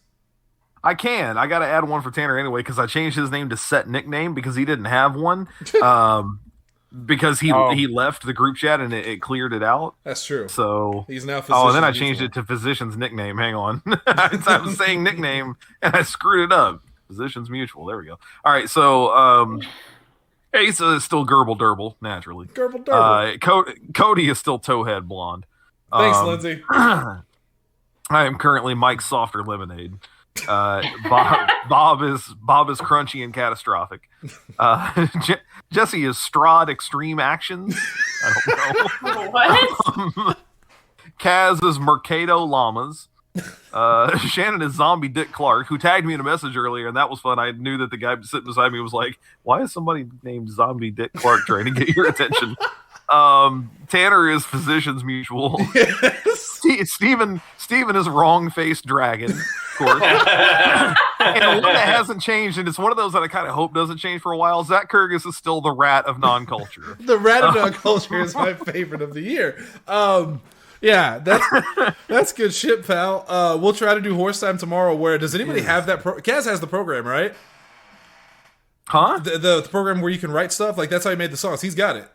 I can. I got to add one for Tanner anyway because I changed his name to Set Nickname because he didn't have one. Because he left the group chat and it cleared it out. That's true. So he's now. And then I changed it to Physician's Nickname. Hang on, I was saying nickname and I screwed it up. Physicians Mutual. There we go. All right, so Ace is still Gerbil Durble naturally. Gerbil Durble. Cody is still Towhead Blonde. Thanks, Lindsay. I am currently Mike's Softer Lemonade. Bob is Crunchy and Catastrophic. Jesse is Strahd Extreme Actions. I don't know. What? Kaz is Mercado Llamas. Shannon is Zombie Dick Clark, who tagged me in a message earlier, and that was fun. I knew that the guy sitting beside me was like, "Why is somebody named Zombie Dick Clark trying to get your attention?" Tanner is Physicians Mutual. Yes. Steven is Wrong Face Dragon, of course. And one that hasn't changed, and it's one of those that I kind of hope doesn't change for a while. Zach Kurgis is still the Rat of Non-Culture. The Rat of Non-Culture is my favorite of the year. Yeah, that's good shit, pal. We'll try to do Horse Time tomorrow. Where does anybody have that? Kaz has the program, right? Huh? The program where you can write stuff. Like that's how he made the songs. He's got it.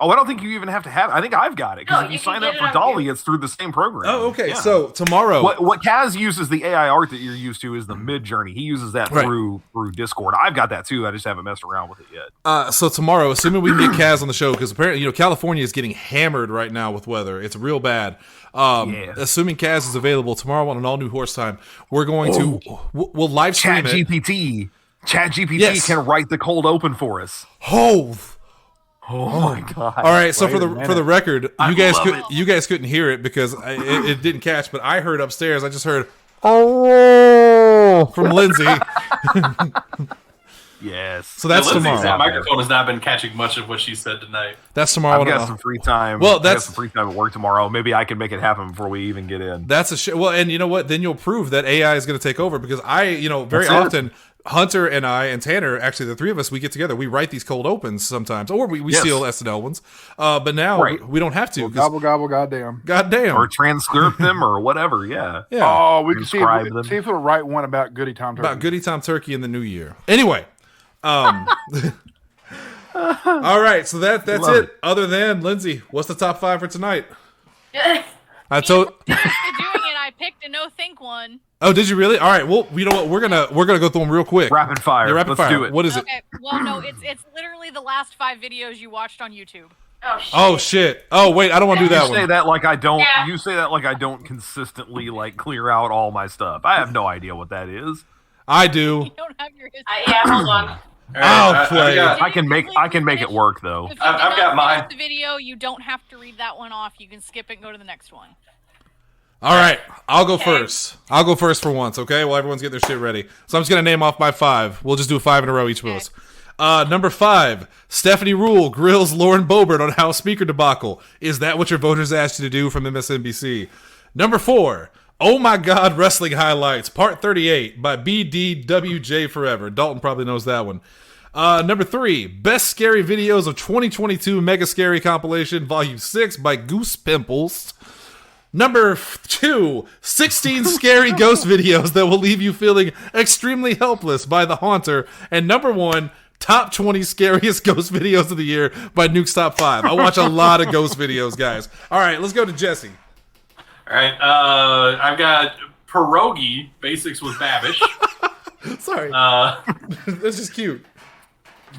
Oh, I don't think you even have to have it. I think I've got it. Because if you sign up for Dolly, it's through the same program. Oh, okay. Yeah. So tomorrow. tomorrow. What Kaz uses, the AI art that you're used to, is the Mid Journey. He uses that through Discord. I've got that too. I just haven't messed around with it yet. So tomorrow, assuming we can get Kaz on the show, because apparently, California is getting hammered right now with weather. It's real bad. Assuming Kaz is available tomorrow on an all new Horse Time, we're going to we'll live stream ChatGPT. ChatGPT can write the cold open for us. Oh my god! All right, so for the record, you guys couldn't hear it because it didn't catch, but I heard upstairs. I just heard from Lindsay. Yes. So that's tomorrow. That microphone has not been catching much of what she said tonight. That's tomorrow. I've got some free time. Well, I got some free time at work tomorrow. Maybe I can make it happen before we even get in. That's well, and you know what? Then you'll prove that AI is going to take over because very often. Hunter and I and Tanner, actually the three of us, we get together. We write these cold opens sometimes, or we steal SNL ones. But now we don't have to. Well, gobble, goddamn. Or transcript them or whatever, yeah. Oh, we can see if it'll write one about Goody Tom Turkey. About Goody Tom Turkey in the new year. Anyway. All right, so that's it. Other than, Lindsay, what's the top 5 for tonight? I told... doing it, I picked a no-think one. Oh, did you really? All right. Well, you know what? We're gonna go through them real quick. Rapid fire. Yeah, Let's do it. What is it? Okay. Well, no, it's literally the last 5 videos you watched on YouTube. Oh shit. Oh wait, I don't want to do that one. You say that like I don't. Yeah. You say that like I don't consistently clear out all my stuff. I have no idea what that is. I do. You don't have your history. Hold on. I'll play. I can make it work though. I've got mine. The video, you don't have to read that one off. You can skip it and go to the next one. All right, I'll go first. I'll go first for once, okay? While everyone's getting their shit ready. So I'm just going to name off my 5. We'll just do 5 in a row each of us. Number 5, Stephanie Rule grills Lauren Boebert on House Speaker debacle. Is that what your voters asked you to do from MSNBC? Number 4, Oh My God Wrestling Highlights, Part 38 by BDWJ Forever. Dalton probably knows that one. Number 3, Best Scary Videos of 2022 Mega Scary Compilation, Volume 6 by Goose Pimples. Number 2, 16 scary ghost videos that will leave you feeling extremely helpless by The Haunter. And number 1, top 20 scariest ghost videos of the year by Nuke's Top 5. I watch a lot of ghost videos, guys. All right, let's go to Jesse. All right, I've got Pierogi, Basics with Babish. Sorry. This is cute.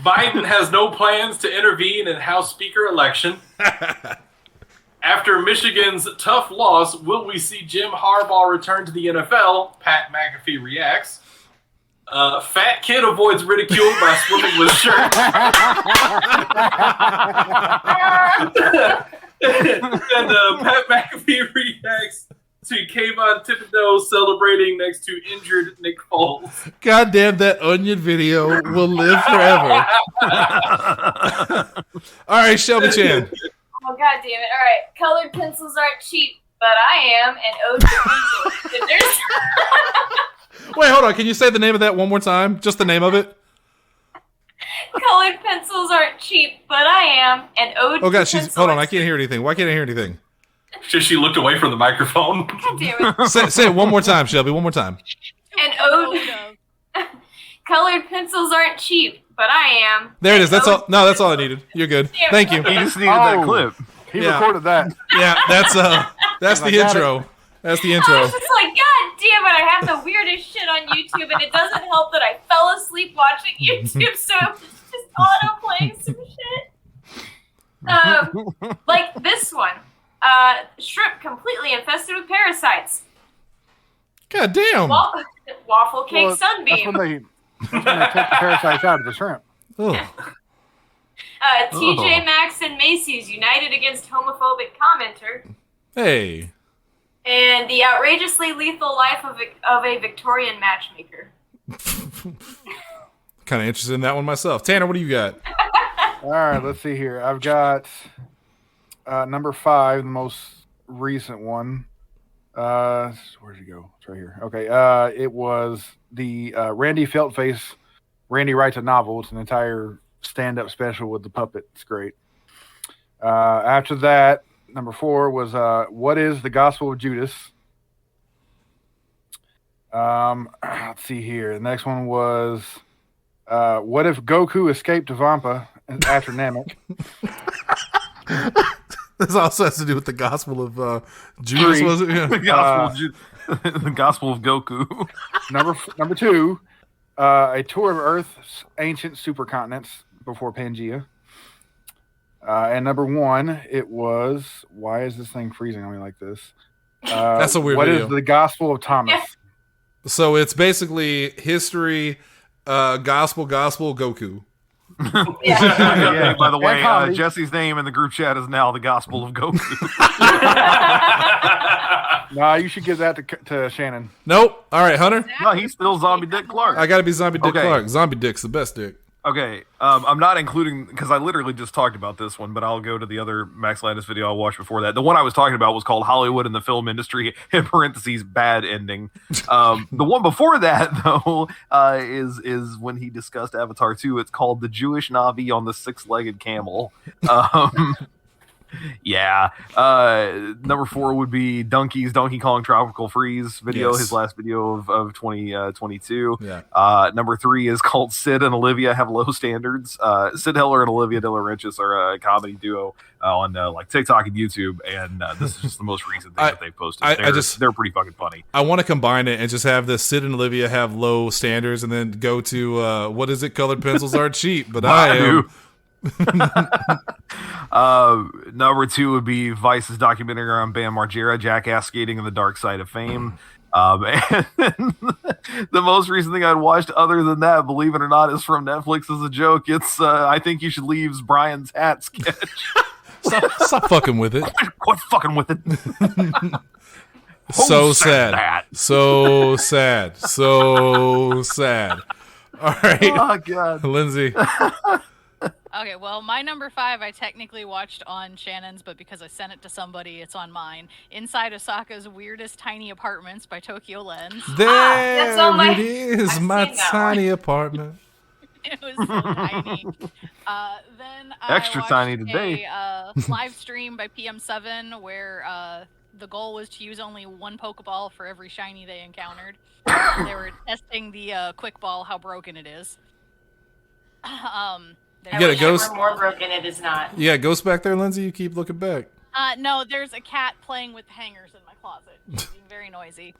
Biden has no plans to intervene in House Speaker election. After Michigan's tough loss, will we see Jim Harbaugh return to the NFL? Pat McAfee reacts. Fat kid avoids ridicule by swimming with shirt. And Pat McAfee reacts to Kayvon Thibodeau celebrating next to injured Nick Foles. God damn, that onion video will live forever. All right, Shelby Chan. Oh, God damn it. All right. Colored pencils aren't cheap, but I am an ode to pencil. Wait, hold on. Can you say the name of that one more time? Just the name of it? Colored pencils aren't cheap, but I am an ode to God, hold on. I can't hear anything. Why can't I hear anything? She looked away from the microphone. God damn it. Say it one more time, Shelby. One more time. And Ode. Colored pencils aren't cheap, but I am. There it is. That's all. No, that's all I needed. You're good. Thank you. He just needed that clip. He recorded that. Yeah, that's the intro. That's the intro. I was just like, God damn it! I have the weirdest shit on YouTube, and it doesn't help that I fell asleep watching YouTube, so it's just auto playing some shit. Like this one, shrimp completely infested with parasites. God damn. Waffle cake sunbeam. That's when they take the parasites out of the shrimp. TJ Maxx and Macy's united against homophobic commenter. Hey. And the outrageously lethal life of a Victorian matchmaker. Kind of interested in that one myself. Tanner, what do you got? All right, let's see here. I've got number 5, the most recent one. Where'd you go? It's right here. Okay. It was the Randy Feltface. Randy writes a novel. It's an entire stand-up special with the puppet. It's great. After that, number 4 was What is the Gospel of Judas? Let's see here. The next one was What if Goku escaped to Vampa after Namek? This also has to do with the Gospel of Judas, was it? Yeah. The Gospel of Goku. Number 2, a tour of Earth's ancient supercontinents before Pangea. And number 1, it was, why is this thing freezing on me like this? That's a weird What video. is the Gospel of Thomas? Yeah. So it's basically history, gospel, Goku. Yeah, by the way, comedy. Jesse's name in the group chat is now the Gospel of Goku. Nah, you should give that to Shannon. Nope. All right, Hunter. No, he's still Zombie Dick Clark. I got to be Zombie Dick Okay. Clark. Zombie Dick's the best dick. Okay, I'm not including, because I literally just talked about this one, but I'll go to the other Max Landis video I watched before that. The one I was talking about was called Hollywood and the Film Industry, in parentheses, bad ending. The one before that, though, is when he discussed Avatar 2. It's called The Jewish Navi on the Six-Legged Camel. Yeah. Number 4 would be Donkey Kong Tropical Freeze video, Yes. his last video of 2022. Yeah. Number 3 is called Sid and Olivia Have Low Standards. Sid Heller and Olivia De Laurentiis are a comedy duo on like TikTok and YouTube, and this is just the most recent thing that they've posted. They're pretty fucking funny. I want to combine it and just have this Sid and Olivia have low standards and then go to, what is it? Colored pencils aren't cheap, but I am. Number 2 would be Vice's documentary on Bam Margera, Jackass Skating and the Dark Side of Fame. And the most recent thing I'd watched other than that, believe it or not, is from Netflix as a joke. It's I Think You Should Leave's Brian's Hat sketch. Stop fucking with it. Quit fucking with it. So Who said sad. that? So sad. So sad. All right. Oh, God. Lindsay. Okay, well, my number 5 I technically watched on Shannon's, but because I sent it to somebody, it's on mine. Inside Osaka's Weirdest Tiny Apartments by Tokyo Lens. There that's on my- it is, I've my seen that tiny apartment. It was so tiny. Then Extra I watched tiny today. a live stream by PM7 where the goal was to use only one Pokeball for every shiny they encountered. They were testing the quick ball, how broken it is. You got a ghost? More broken it is not. Yeah, ghost back there, Lindsay. You keep looking back. No, there's a cat playing with hangers in my closet. It's being very noisy.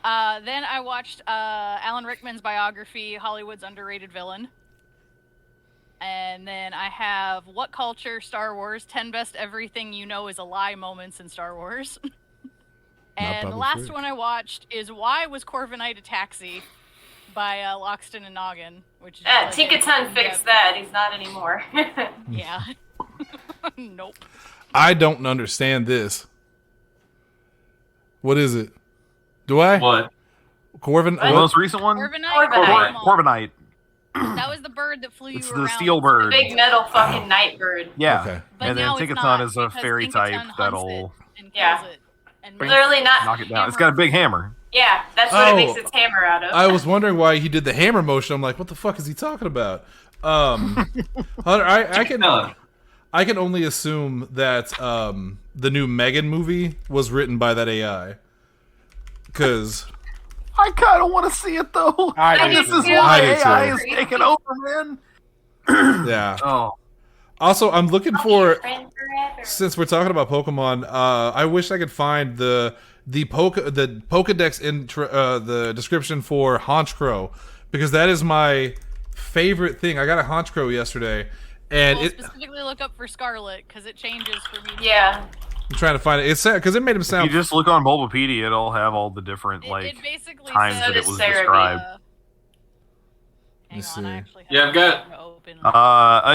Then I watched Alan Rickman's biography, Hollywood's Underrated Villain. And then I have What Culture, Star Wars, 10 Best Everything You Know Is a Lie Moments in Star Wars. And the last one I watched is Why Was Corviknight a Taxi? By Loxton and Noggin, which is Tinkaton fixed that. He's not anymore. Yeah. Nope. I don't understand this. What is it? Do I? What? Corvin? The most recent one? Corviknight. That was the bird that flew It's you the around. steel bird. The big metal fucking night bird. Yeah. Okay. But And then now it's Tinkaton not, is a because fairy Tinkaton type hunts that'll it and kills Yeah. it. And Literally not. knock it down. It's got a big hammer. Yeah, that's what it makes its hammer out of. I was wondering why he did the hammer motion. I'm like, what the fuck is he talking about? Hunter, I can only assume that the new Megan movie was written by that AI. Because I kind of want to see it though. This is why AI is taking over, man. Yeah. Oh. Also, I'm looking for, since we're talking about Pokemon, I wish I could find the Pokedex the description for Honchkrow, because that is my favorite thing. I got a Honchkrow yesterday, and specifically look up for Scarlet because it changes for me. Yeah. I'm trying to find it. It's sad because it made him sound. If you just look on Bulbapedia, it'll have all the different It basically times says that it was described. Hang on, I actually have I've got.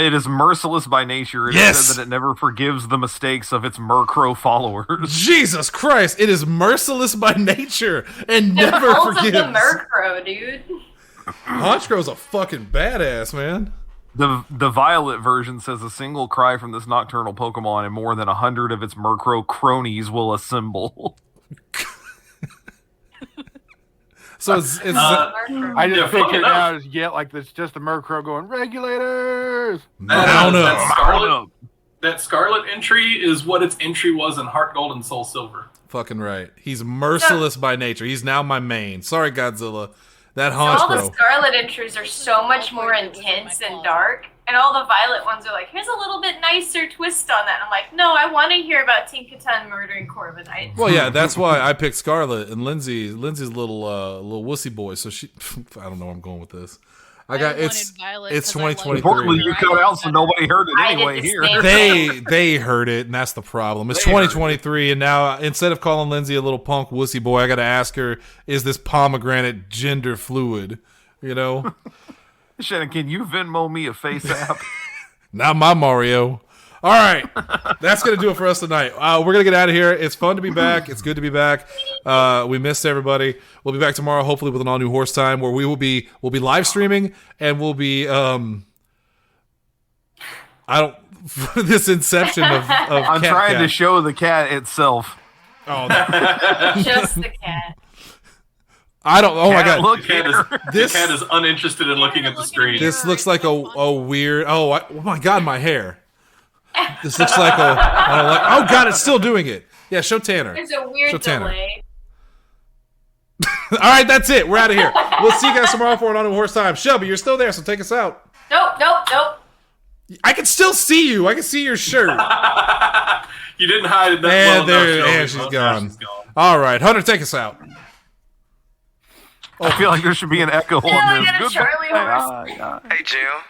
It is merciless by nature. It says that it never forgives the mistakes of its Murkrow followers. Jesus Christ! It is merciless by nature and never forgives. The Murkrow, dude. Honchkrow's a fucking badass, man. The Violet version says a single cry from this nocturnal Pokemon and more than 100 of its Murkrow cronies will assemble. So it's I just picture it now as like it's just the Murkrow going regulators. That Scarlet entry is what its entry was in Heart Gold and Soul Silver. Fucking right. He's merciless by nature. He's now my main. Sorry, Godzilla. That Honchkrow. All the Scarlet entries are so much more intense and dark, and all the Violet ones are like, here's a little bit nicer twist on that. And I'm like, no, I want to hear about Tinkaton murdering Corviknight. Well, yeah, that's why I picked Scarlet, and Lindsay's little wussy boy. So she, I don't know where I'm going with this. It's 2023. Importantly, you cut out so nobody heard it anyway here. They heard it, and that's the problem. It's 2023, and now instead of calling Lindsay a little punk wussy boy, I got to ask her, is this pomegranate gender fluid? You know? Shannon, can you Venmo me a face app? Not my Mario. All right, that's gonna do it for us tonight. We're gonna get out of here. It's fun to be back. It's good to be back. We missed everybody. We'll be back tomorrow, hopefully with an all new Horse Time, where we'll be live streaming, and we'll be this inception of I'm trying to show the cat itself. Oh, just the cat. I don't. Oh my god! Look, the cat is uninterested in looking at the screen. This looks like a weird. Oh my god, my hair. This looks like oh god, it's still doing it. Yeah, show Tanner. There's a weird delay. All right, that's it. We're out of here. We'll see you guys tomorrow for an on Horse Time. Shelby, you're still there, so take us out. Nope. I can still see you. I can see your shirt. You didn't hide it that well enough. And she's gone. All right, Hunter, take us out. I feel like there should be an echo on this. Charlie horse. Hey, Jill.